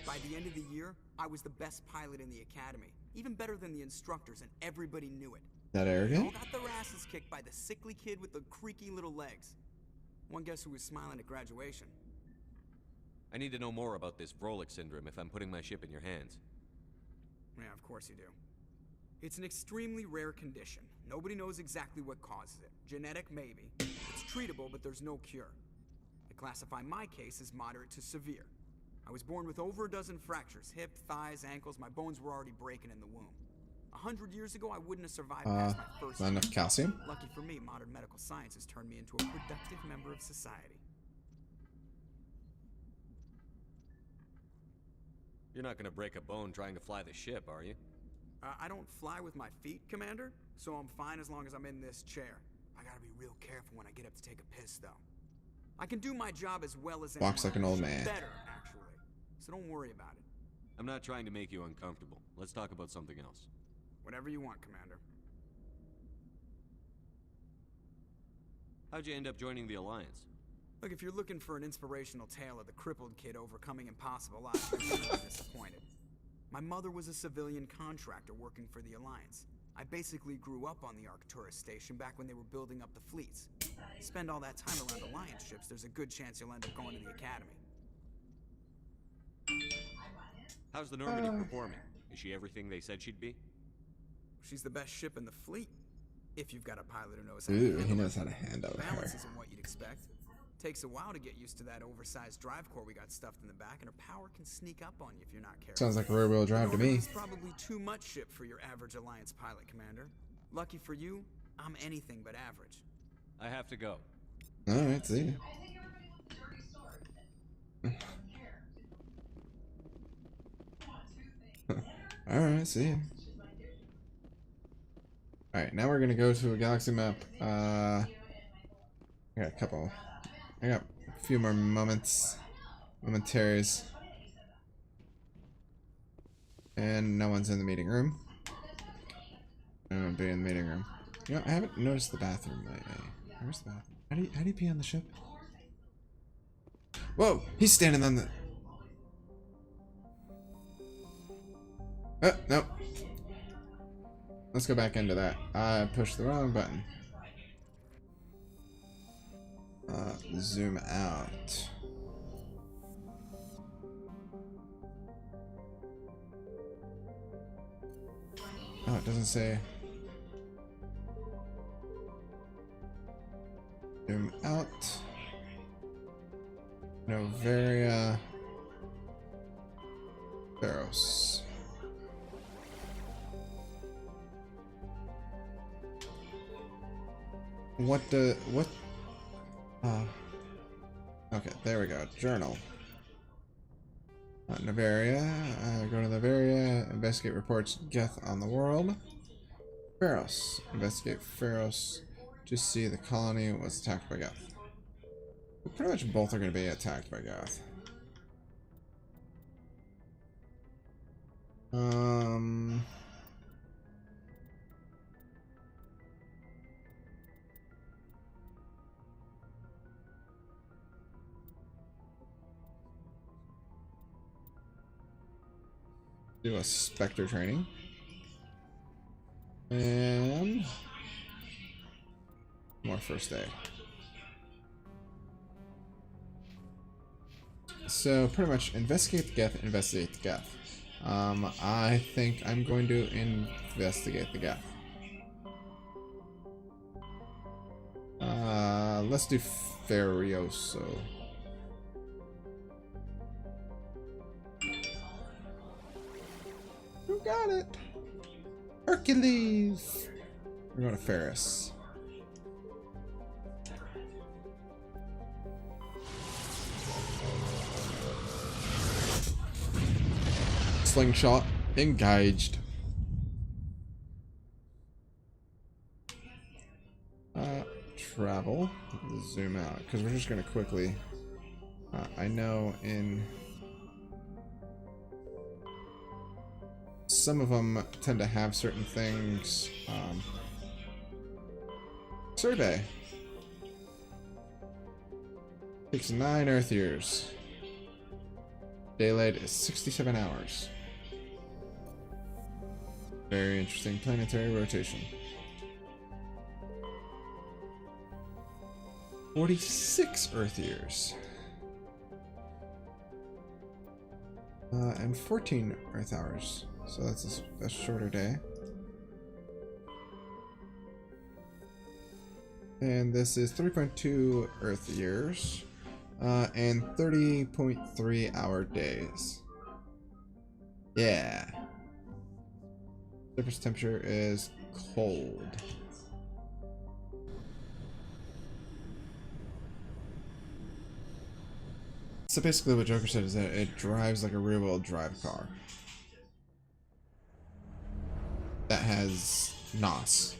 By the end of the year, I was the best pilot in the academy. Even better than the instructors, and everybody knew it. That They arrogant? all got their asses kicked by the sickly kid with the creaky little legs. One guess who was smiling at graduation? I need to know more about this Vrolik syndrome if I'm putting my ship in your hands. Yeah, of course you do. It's an extremely rare condition. Nobody knows exactly what causes it. Genetic, maybe. It's treatable, but there's no cure. They classify my case as moderate to severe. I was born with over a dozen fractures. Hip, thighs, ankles. My bones were already breaking in the womb. 100 years ago, I wouldn't have survived past my first not enough year. calcium? Lucky for me, modern medical science has turned me into a productive member of society. You're not gonna break a bone trying to fly the ship, are you? I don't fly with my feet, Commander, so I'm fine as long as I'm in this chair. I gotta be real careful when I get up to take a piss, though. I can do my job as well as anyone. Walks like an old man. Better, actually. So don't worry about it. I'm not trying to make you uncomfortable. Let's talk about something else. Whatever you want, Commander. How'd you end up joining the Alliance? Look, if you're looking for an inspirational tale of the crippled kid overcoming impossible odds, you're gonna be disappointed. My mother was a civilian contractor working for the Alliance. I basically grew up on the Arcturus station back when they were building up the fleets. Spend all that time around Alliance ships, there's a good chance you'll end up going to the Academy. How's the Normandy performing? Is she everything they said she'd be? She's the best ship in the fleet. If you've got a pilot who knows how to Ooh, handle he it. knows how to handle Balance her. isn't what you'd expect. Takes a while to get used to that oversized drive core we got stuffed in the back, and her power can sneak up on you if you're not careful. Sounds like a rear-wheel drive to me. It's probably too much ship for your average Alliance pilot, Commander. Lucky for you, I'm anything but average. I have to go. Alright, see ya. Alright, see ya. Alright, now we're gonna go to a galaxy map. I got a couple. I got a few more momentaries. And no one's in the meeting room. No one be in the meeting room. You know, I haven't noticed the bathroom lately. Where's the bathroom? How do you pee on the ship? Whoa! He's standing on the... Oh, no. Let's go back into that. I pushed the wrong button. Zoom out. Oh, it doesn't say. Zoom out. Novaria. Feros. Okay, there we go. Journal. Novaria. Go to Novaria. Investigate reports Geth on the world. Feros. Investigate Feros to see the colony was attacked by Geth. Pretty much both are going to be attacked by Geth. Do a Spectre training. And more first aid. So pretty much investigate the Geth, investigate the Geth. I think I'm going to investigate the Geth. Let's do Feroso. Who got it? Hercules! We're going to Feros. Slingshot engaged. Travel. Zoom out because we're just going to quickly. I know in some of them tend to have certain things. Survey. Takes 9 Earth years. Daylight is 67 hours. Very interesting planetary rotation. 46 Earth years. And 14 Earth hours. So that's a shorter day. And this is 3.2 Earth years. And 30.3 hour days. Yeah. Surface temperature is cold. So basically what Joker said is that it drives like a real-world drive car. That has NOS.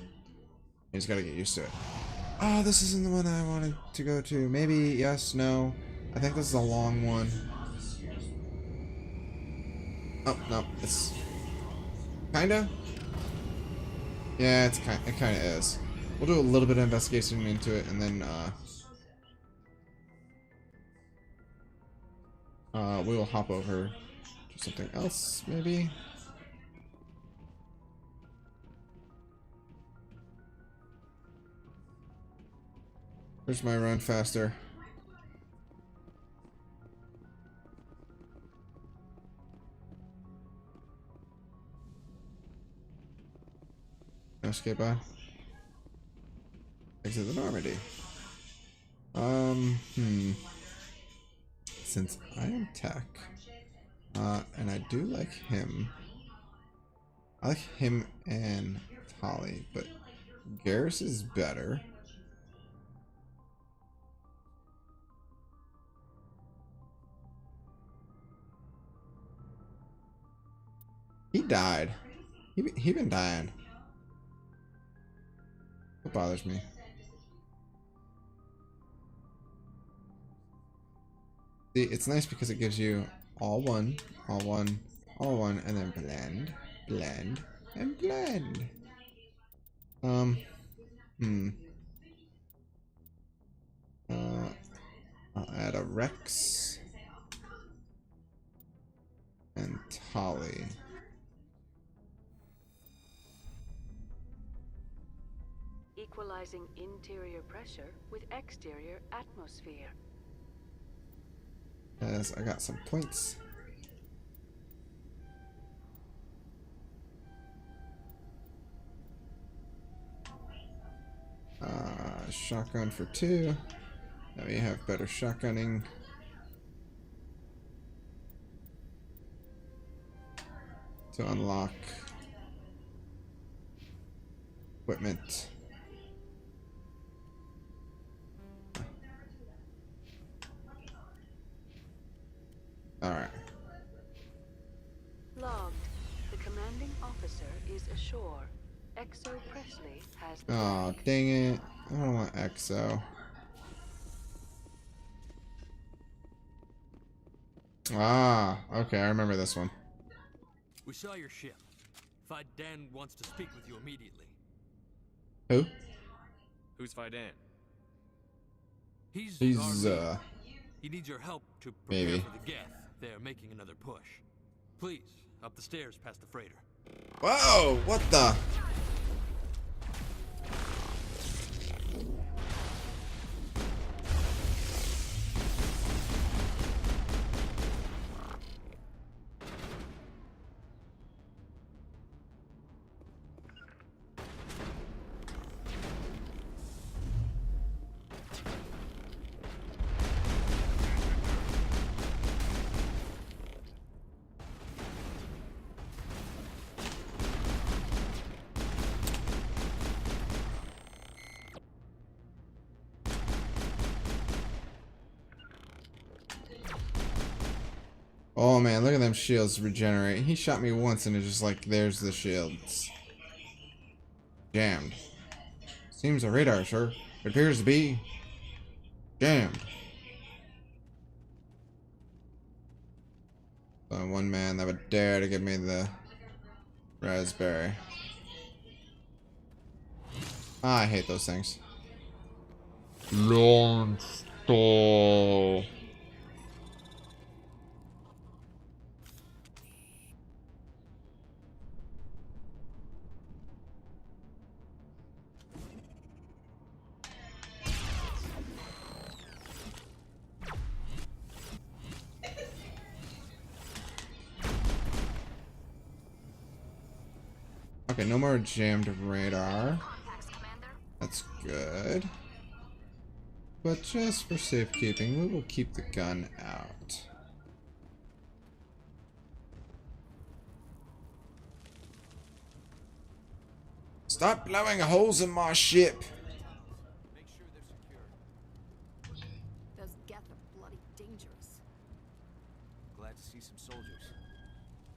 You just gotta get used to it. Oh, this isn't the one I wanted to go to. Maybe, yes, no. I think this is a long one. Oh, no, it's... Kinda? Yeah, it kinda is. We'll do a little bit of investigation into it, and then, we will hop over to something else, maybe? Where's my run faster? No escape by. Exit the Normandy. Since I am tech, and I do like him. I like him and Tali, but Garrus is better. He died. He been dying. What bothers me? See, it's nice because it gives you all one, all one, all one, and then blend, blend, and blend. I'll add a Rex and Tali. Equalizing interior pressure with exterior atmosphere. As I got some points. Shotgun for 2. Now we have better shotgunning. To unlock equipment. Alright. Logged. The commanding officer is ashore. Exo Presley has the Oh, dang it. I don't want Exo. Ah, okay, I remember this one. We saw your ship. Fidan wants to speak with you immediately. Who? Who's Fidan? He's He needs your help to prepare maybe. for the Geth. They're making another push. Please, up the stairs past the freighter. Whoa, what the? Oh man, look at them shields regenerate. He shot me once and it's just like, there's the shields. Jammed. Seems a radar, sir. It appears to be jammed. One man that would dare to give me the raspberry. Ah, I hate those things. Launch stall. Okay, no more jammed radar. That's good. But just for safekeeping, we will keep the gun out. Stop blowing holes in my ship! Those Geth are bloody dangerous. Glad to see some soldiers.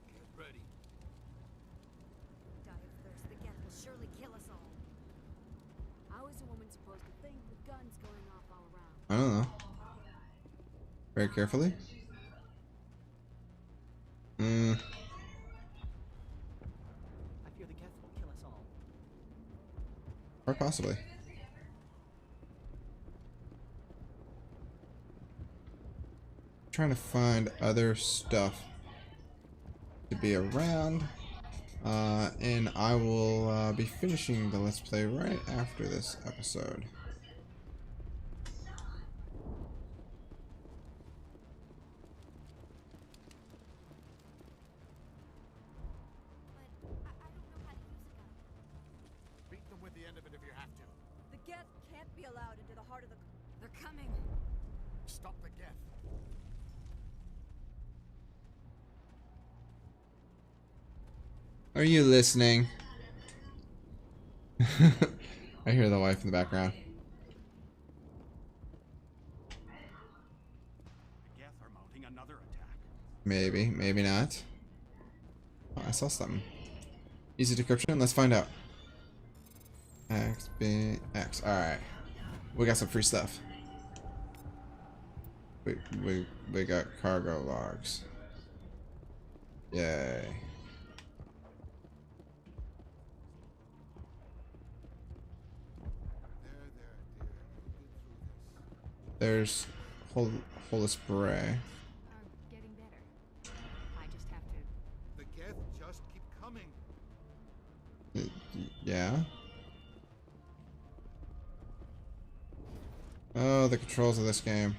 Get ready. Die of thirst, the Geth will surely kill us all. How is a woman supposed to think with guns going off all around? I don't know. Very carefully. I fear the Geth will kill us all. Or possibly. Trying to find other stuff to be around. And I will be finishing the Let's Play right after this episode. Beat them with the end of it if you have to. The Geth can't be allowed into the heart of the... They're coming. Stop the Geth. Are you listening? I hear the wife in the background. The Geth are mounting another attack. Maybe, maybe not. Oh, I saw something. Easy decryption, let's find out. X, B, X. Alright. We got some free stuff. We got cargo logs. Yay. There's whole of spray. Getting better. I just have to... The Geth just keep coming. Yeah. Oh, the controls of this game.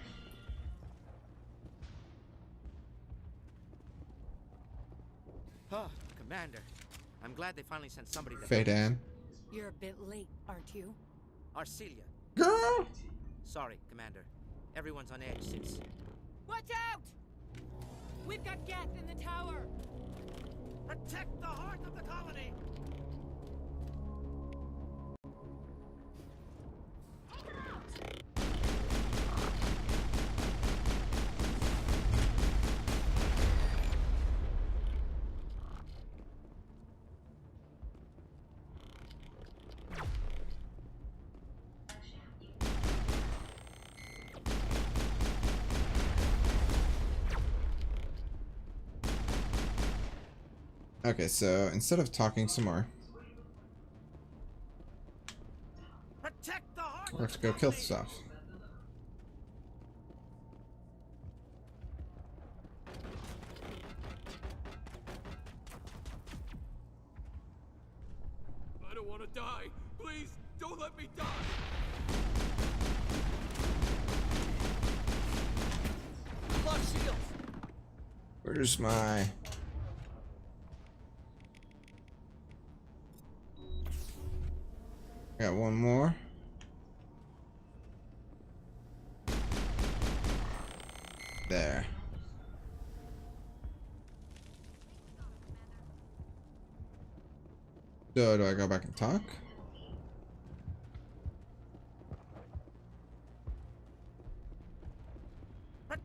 Oh, Commander. I'm glad they finally sent somebody to... Fadan. You're a bit late, aren't you? Arcelia. Girl! Sorry, Commander. Everyone's on edge since... Watch out! We've got Geth in the tower! Protect the heart of the colony! Okay, so instead of talking some more, let's go kill stuff. I don't want to die. Please, don't let me die. Lost shields! Where's my... Got one more. There. So, do I go back and talk?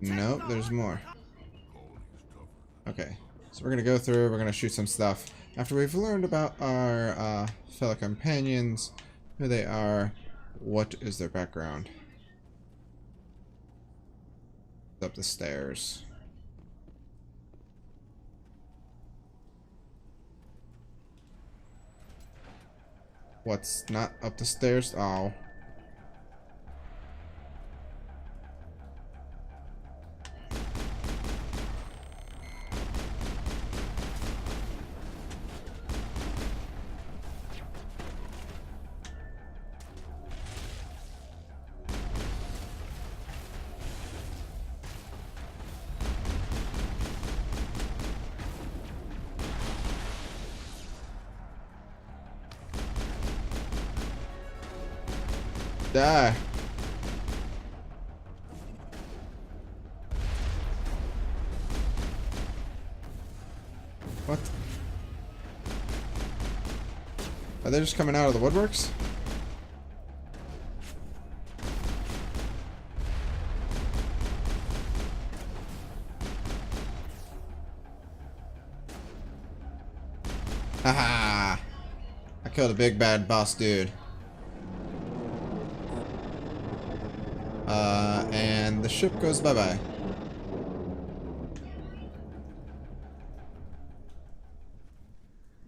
Nope, there's more. Okay, so we're gonna go through, we're gonna shoot some stuff. After we've learned about our fellow companions, who they are, what is their background. Up the stairs. What's not up the stairs? Oh. Die. What? Are they just coming out of the woodworks? Haha! I killed a big bad boss dude. And the ship goes bye-bye.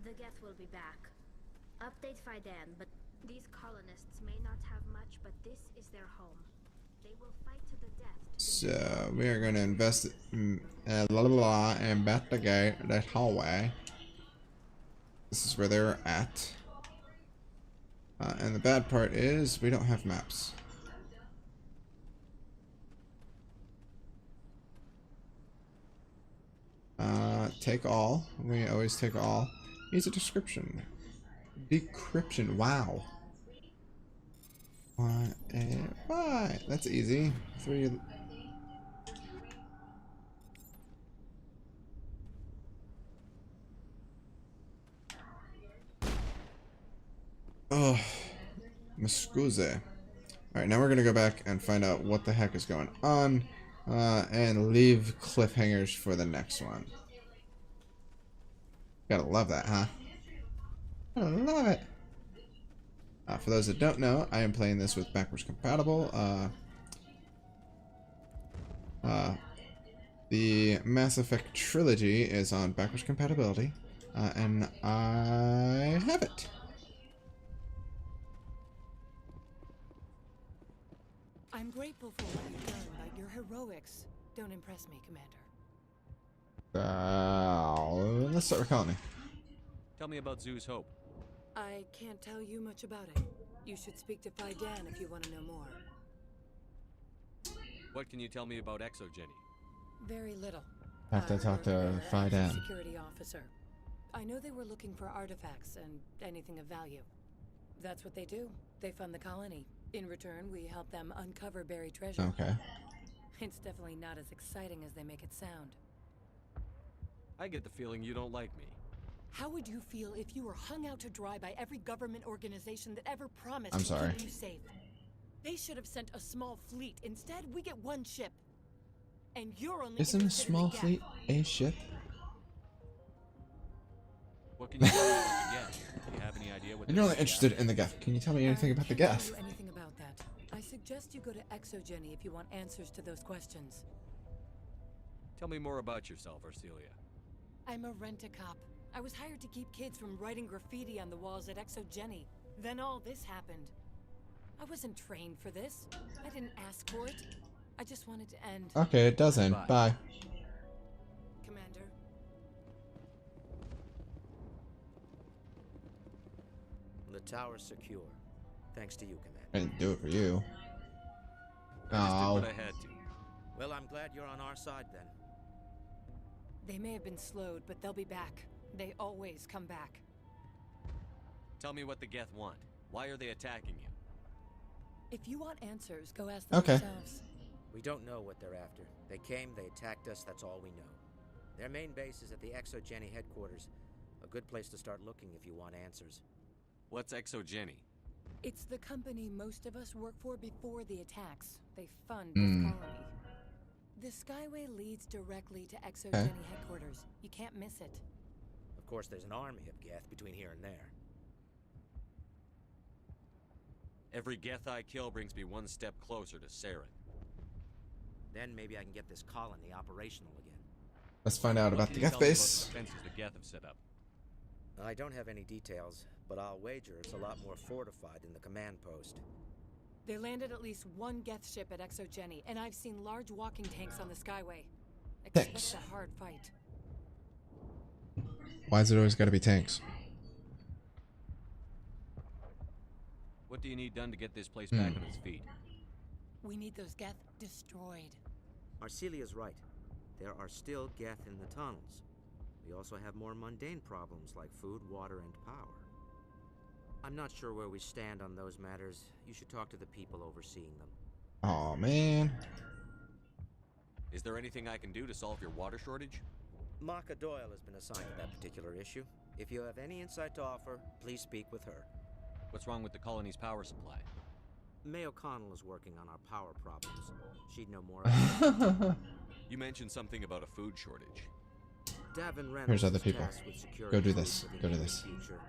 The Geth will be back. Update Faidan, but these colonists may not have much, but this is their home. They will fight to the death. So we are going to investigate that hallway. This is where they're at. And the bad part is we don't have maps. Take all. We always take all. Use a description. Decryption. Wow. Why? That's easy. 3. Oh, Muscuze. Alright, now we're gonna go back and find out what the heck is going on, and leave cliffhangers for the next one. Gotta love that, huh? I love it! For those that don't know, I am playing this with backwards compatible. The Mass Effect trilogy is on backwards compatibility, and I have it. I'm grateful for what you've done, but your heroics don't impress me, Commander. Let's start with Colony. Tell me about Zoo's Hope. I can't tell you much about it. You should speak to Faidan if you want to know more. What can you tell me about ExoGeni? Very little. Have to talk to As a Faidan. security officer. I know they were looking for artifacts and anything of value. That's what they do. They fund the colony. In return, we help them uncover buried treasure. Okay. It's definitely not as exciting as they make it sound. I get the feeling you don't like me. How would you feel if you were hung out to dry by every government organization that ever promised I'm to sorry. keep you safe? They should have sent a small fleet. Instead, we get one ship. And you're only Isn't a interested in the small Geth. fleet a ship? What can you tell me about the Geth? Do you have any idea what? And you're only interested in the Geth. Can you tell me anything about the Can't Geth? tell you anything about that. I suggest you go to ExoGeni if you want answers to those questions. Tell me more about yourself, Arcelia. I'm a rent-a-cop. I was hired to keep kids from writing graffiti on the walls at ExoGeni. Then all this happened. I wasn't trained for this. I didn't ask for it. I just wanted to end. Okay, it does end. Bye. Commander. The tower's secure. Thanks to you, Commander. I didn't do it for you. I just did Oh. what I had to. Well, I'm glad you're on our side then. They may have been slowed, but they'll be back. They always come back. Tell me what the Geth want. Why are they attacking you? If you want answers, go ask them Okay. yourselves. We don't know what they're after. They came, they attacked us, that's all we know. Their main base is at the ExoGeni headquarters. A good place to start looking if you want answers. What's ExoGeni? It's the company most of us work for before the attacks. They fund this colony. The Skyway leads directly to ExoGeni headquarters. You can't miss it. Of course, there's an army of Geth between here and there. Every Geth I kill brings me one step closer to Saren. Then maybe I can get this colony operational again. Let's find out about the Geth base. What defenses the Geth have set up? I don't have any details, but I'll wager it's a lot more fortified than the command post. They landed at least one Geth ship at ExoGeni, and I've seen large walking tanks on the Skyway. Expect Tanks. a hard fight. Why is it always got to be tanks? What do you need done to get this place back on its feet? We need those Geth destroyed. Arcelia's right. There are still Geth in the tunnels. We also have more mundane problems like food, water, and power. I'm not sure where we stand on those matters. You should talk to the people overseeing them. Oh man. Is there anything I can do to solve your water shortage? Maka Doyle has been assigned to that particular issue. If you have any insight to offer, please speak with her. What's wrong with the colony's power supply? May O'Connell is working on our power problems. She'd know more about it. You mentioned something about a food shortage. Davin Reynolds Here's other is people. tasked with securing Go do food this. for the Go do near this. future.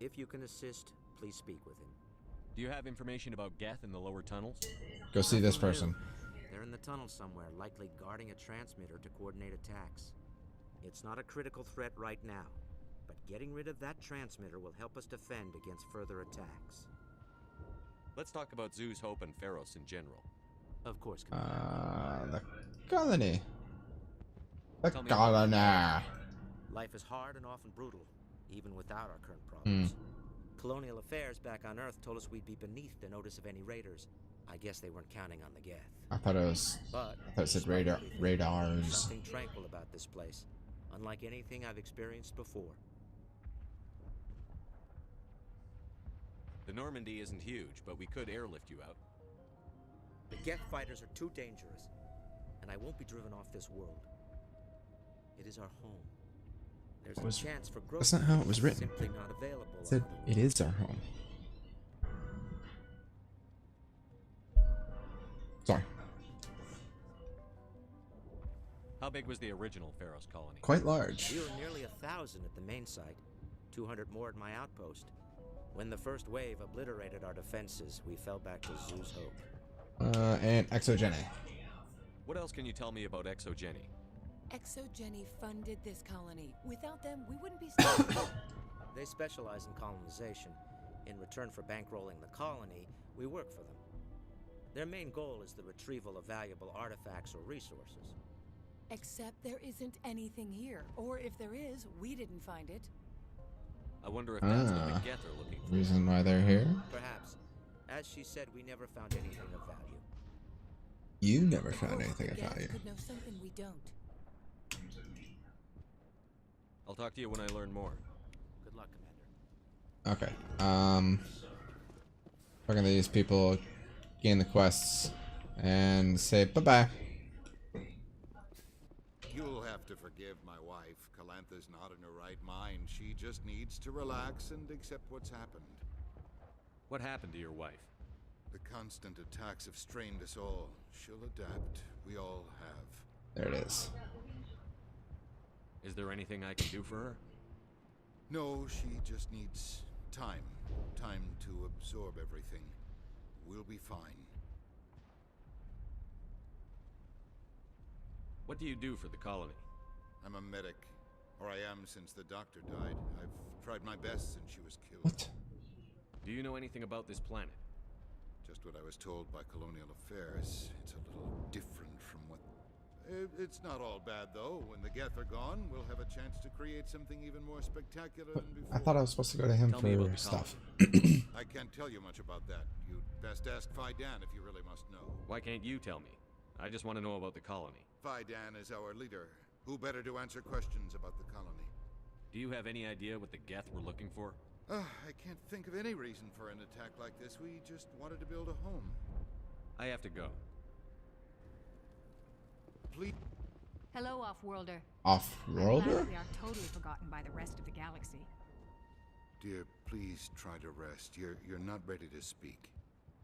If you can assist, please speak with him. Do you have information about Geth in the lower tunnels? Go see this person. They're in the tunnel somewhere, likely guarding a transmitter to coordinate attacks. It's not a critical threat right now, but getting rid of that transmitter will help us defend against further attacks. Let's talk about Zoo's Hope and Feros in general. Of course, The colony. The Tell me colony. Life is hard and often brutal, even without our current problems. Colonial Affairs back on Earth told us we'd be beneath the notice of any raiders. I guess they weren't counting on the Geth. I thought it was. But I thought it said radars. there's something tranquil about this place, unlike anything I've experienced before. The Normandy isn't huge, but we could airlift you out. The Geth fighters are too dangerous, and I won't be driven off this world. It is our home. There's a chance for growth. That's not how it was written. Simply not available. It said it is our home. Sorry. How big was the original Feros colony? Quite large. We were nearly 1,000 at the main site, 200 more at my outpost. When the first wave obliterated our defenses, we fell back to Zoo's Hope. And ExoGeni. What else can you tell me about ExoGeni? ExoGeni funded this colony. Without them, we wouldn't be stuck. They specialize in colonization. In return for bankrolling the colony, we work for them. Their main goal is the retrieval of valuable artifacts or resources. Except there isn't anything here. Or if there is, we didn't find it. I wonder if that's what the Geth are looking for. Reason why they're here? Perhaps. As she said, we never found anything of value. You never found anything of value. Could know something we don't. I'll talk to you when I learn more. Good luck, Commander. Okay. We're gonna these people gain the quests and say bye-bye. You'll have to forgive my wife. Calantha's not in her right mind. She just needs to relax and accept what's happened. What happened to your wife? The constant attacks have strained us all. She'll adapt. We all have. There it is. Is there anything I can do for her? No, she just needs time. Time to absorb everything. We'll be fine. What do you do for the colony? I'm a medic. Or I am since the doctor died. I've tried my best since she was killed. What? Do you know anything about this planet? Just what I was told by Colonial Affairs. It's a little different from what... It's not all bad, though. When the Geth are gone, we'll have a chance to create something even more spectacular than before. I thought I was supposed to go to him for stuff. I can't tell you much about that. You'd best ask Fidan if you really must know. Why can't you tell me? I just want to know about the colony. Fidan is our leader. Who better to answer questions about the colony? Do you have any idea what the Geth were looking for? I can't think of any reason for an attack like this. We just wanted to build a home. I have to go. Please. Hello, Off-Worlder. Off-Worlder? We are totally forgotten by the rest of the galaxy. Dear, please try to rest. You're not ready to speak.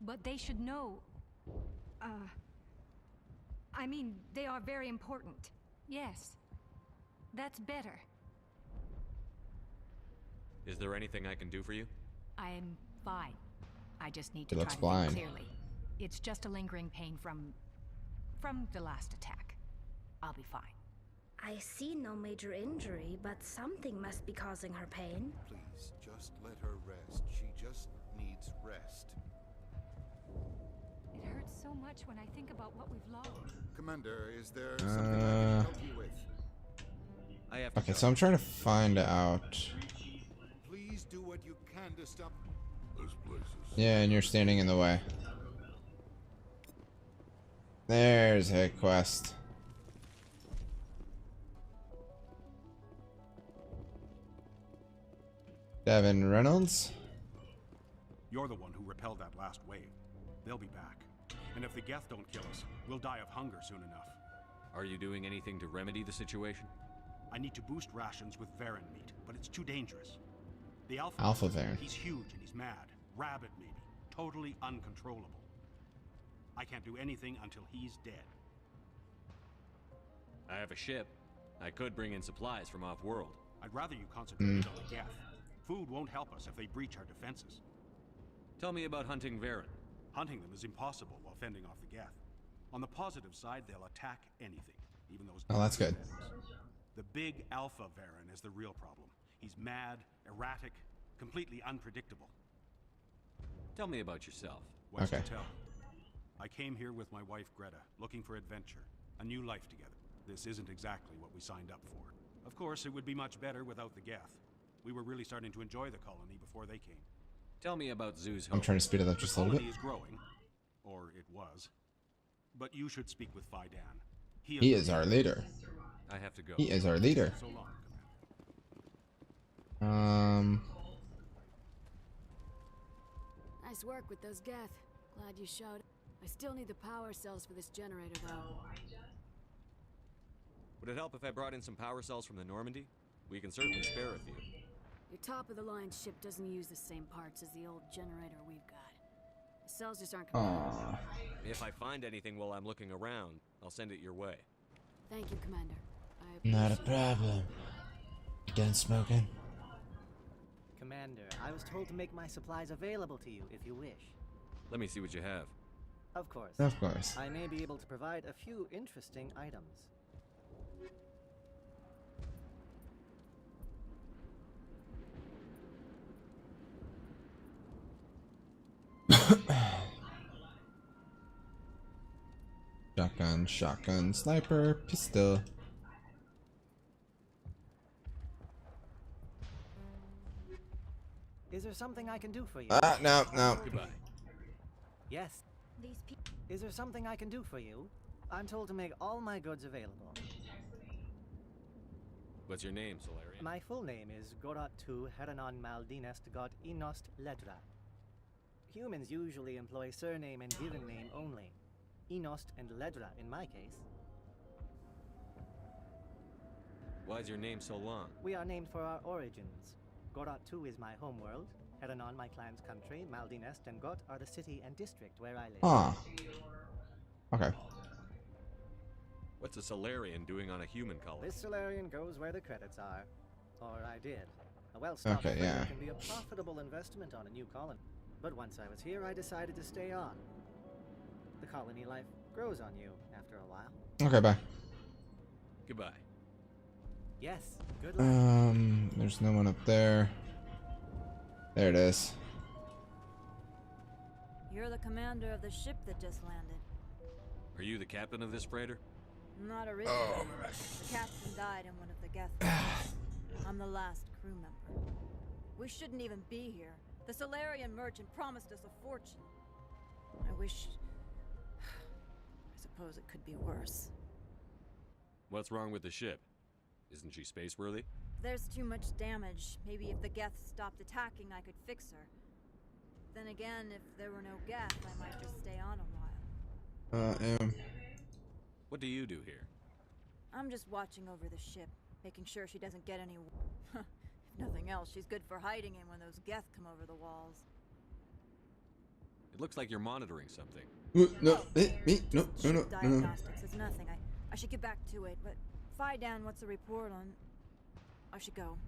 But they should know. I mean, they are very important. Yes. That's better. Is there anything I can do for you? I am fine. I just need to He try looks to blind. think clearly. It's just a lingering pain from the last attack. I'll be fine. I see no major injury, but something must be causing her pain. Please, just let her rest. She just needs rest. It hurts so much when I think about what we've lost. Commander, is there something I can help you with? I have to Okay, go. so I'm trying to find out. Please do what you can to stop This place is... Yeah, and you're standing in the way. There's a quest. Davin Reynolds. You're the one who repelled that last wave. They'll be back. And if the Geth don't kill us, we'll die of hunger soon enough. Are you doing anything to remedy the situation? I need to boost rations with Varen meat, but it's too dangerous. The Alpha Varen. He's huge and he's mad. Rabid, maybe. Totally uncontrollable. I can't do anything until he's dead. I have a ship. I could bring in supplies from off-world. I'd rather you concentrated on the Geth. Food won't help us if they breach our defenses. Tell me about hunting Varen. Hunting them is impossible while fending off the Geth. On the positive side, they'll attack anything, even those... Oh, that's good. The big Alpha Varen is the real problem. He's mad, erratic, completely unpredictable. Tell me about yourself. What's Okay. to tell? I came here with my wife Greta, looking for adventure, a new life together. This isn't exactly what we signed up for. Of course, it would be much better without the Geth. We were really starting to enjoy the colony before they came. Tell me about Zoo's I'm trying to speed it up just a little bit. The colony is growing, or it was. But you should speak with Fidan. He is our leader. I have to go. He is our leader. So long, Nice work with those Geth. Glad you showed. I still need the power cells for this generator, though. Would it help if I brought in some power cells from the Normandy? We can certainly spare a few. Your top-of-the-line ship doesn't use the same parts as the old generator we've got. The cells just aren't compatible. If I find anything while I'm looking around, I'll send it your way. Thank you, Commander. Not a problem. You done smoking? Commander, I was told to make my supplies available to you if you wish. Let me see what you have. Of course. Of course. I may be able to provide a few interesting items. Shotgun, shotgun, sniper, pistol. Is there something I can do for you? No. Goodbye. Yes. Is there something I can do for you? I'm told to make all my goods available. What's your name, Solarian? My full name is Gorat Tu Heranon Maldinest God Inost Ledra. Humans usually employ surname and given name only. Enost and Ledra in my case. Why is your name so long? We are named for our origins. Gorat Tu is my homeworld. Heranon my clan's country. Maldinest and Got are the city and district where I live. Ah. Okay. What's a Solarian doing on a human colony? This Solarian goes where the credits are. Or I did. A well-stocked Okay, yeah. can be a profitable investment on a new colony. But once I was here, I decided to stay on. The colony life grows on you after a while. Okay, bye. Goodbye. Yes, good luck. There's no one up there. There it is. You're the commander of the ship that just landed. Are you the captain of this freighter? Not originally. Oh. The captain died in one of the Geth. I'm the last crew member. We shouldn't even be here. The Solarian merchant promised us a fortune. I wish... I suppose it could be worse. What's wrong with the ship? Isn't she space-worthy? There's too much damage. Maybe if the Geth stopped attacking, I could fix her. Then again, if there were no Geth, I might just stay on a while. What do you do here? I'm just watching over the ship, making sure she doesn't get any... If nothing else, she's good for hiding in when those Geth come over the walls. It looks like you're monitoring something. No. Diagnostics is nothing. I should get back to it, but Fidan, what's the report on... I should go.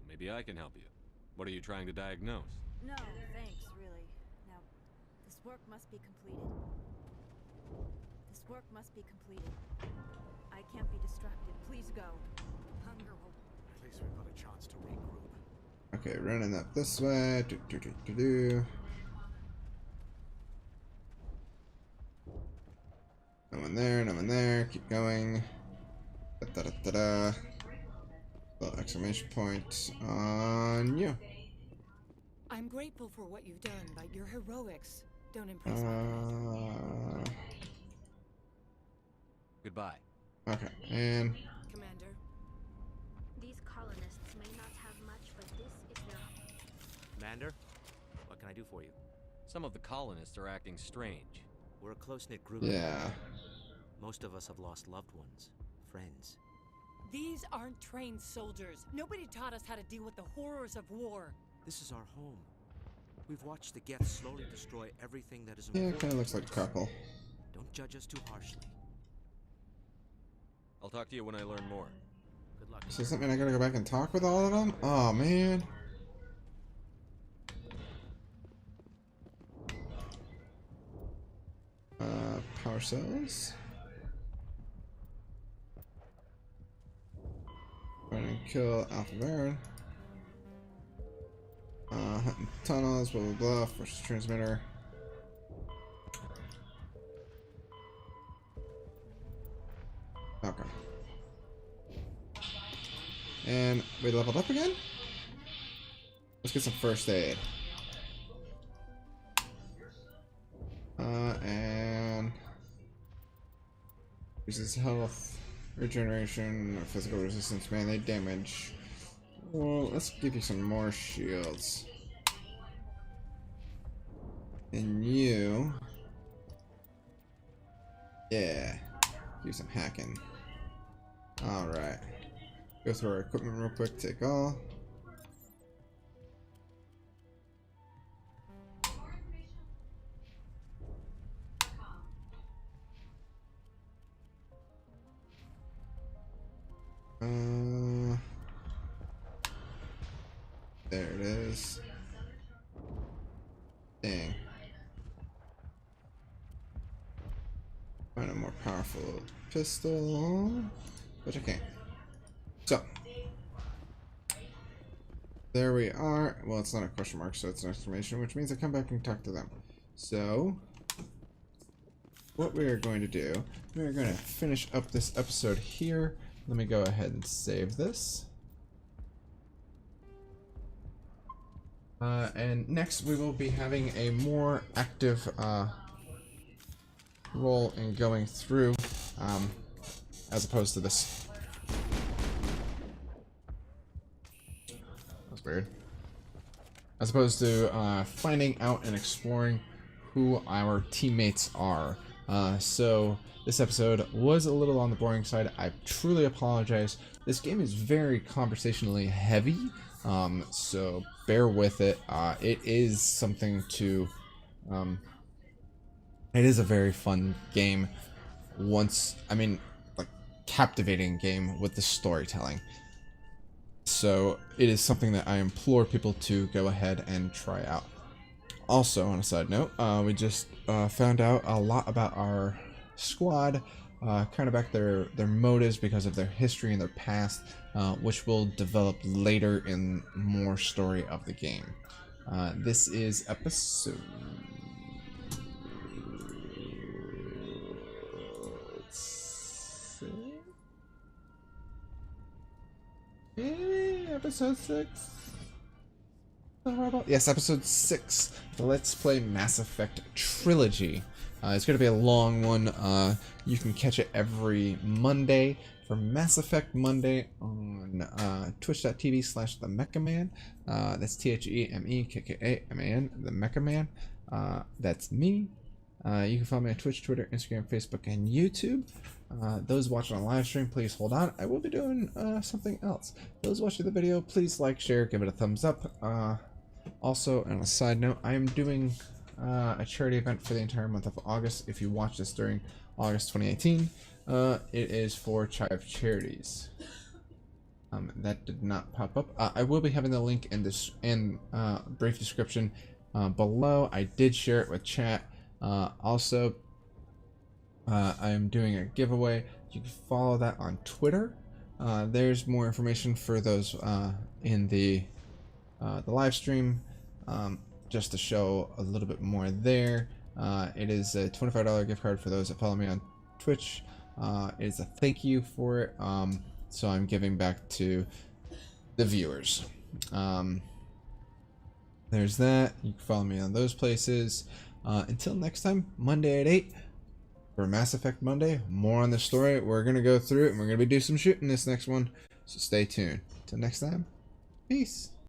Maybe I can help you. What are you trying to diagnose? No, thanks, really. Now, this work must be completed. This work must be completed. I can't be distracted. Please go. Hunger will... At least we've got a chance to regroup. Okay, running up this way. No one there. Keep going. Little exclamation point on you. I'm grateful for what you've done, but your heroics don't impress me. Goodbye. Okay, and... Commander. These colonists may not have much, but this is their home. Commander, what can I do for you? Some of the colonists are acting strange. We're a close-knit group. Yeah. Most of us have lost loved ones, friends. These aren't trained soldiers. Nobody taught us how to deal with the horrors of war. This is our home. We've watched the Geth slowly destroy everything that is Yeah, important. it kind of looks like a couple. Don't judge us too harshly. I'll talk to you when I learn more. Good luck. So does that mean I gotta go back and talk with all of them? Oh, man. Power cells. Find and kill Alpha Baron. Hunting tunnels, blah blah blah, force transmitter. Okay. And we leveled up again? Let's get some first aid. And uses health, regeneration, physical resistance, melee damage. Well, let's give you some more shields. And you, yeah, do some hacking. All right, go through our equipment real quick. Take all. There it is. Dang. Find a more powerful pistol, which I can't. So there we are. Well, it's not a question mark, so it's an exclamation, which means I come back and talk to them. So what we are going to do, we are going to finish up this episode here. Let me go ahead and save this. And next we will be having a more active role in going through, as opposed to this. That's weird. As opposed to finding out and exploring who our teammates are. So this episode was a little on the boring side. I truly apologize. This game is very conversationally heavy, so bear with it. It is something to... it is a very fun game. Like, captivating game with the storytelling. So it is something that I implore people to go ahead and try out. Also, on a side note, we just found out a lot about our squad, kind of back their motives because of their history and their past, which will develop later in more story of the game. This is episode 6? Episode 6? Yes, episode 6. Let's play Mass Effect Trilogy. It's going to be a long one. You can catch it every Monday for Mass Effect Monday on twitch.tv/TheMechaMan. That's TheMeKKAMAN, the Mecha Man. That's me. You can follow me on Twitch, Twitter, Instagram, Facebook, and YouTube. Those watching on live stream, please hold on. I will be doing something else. Those watching the video, please like, share, give it a thumbs up. Also, on a side note, I am doing a charity event for the entire month of August. If you watch this during August 2018, it is for Chive Charities. That did not pop up. I will be having the link in this brief description below. I did share it with chat. Also, I am doing a giveaway. You can follow that on Twitter. There's more information for those in the live stream, just to show a little bit more there. It is a $25 gift card for those that follow me on Twitch. It is a thank you for it, so I'm giving back to the viewers. There's that. You can follow me on those places. Until next time, Monday at 8 for Mass Effect Monday. More on the story. We're going to go through it, and we're going to be doing some shooting this next one, so stay tuned. Till next time, peace.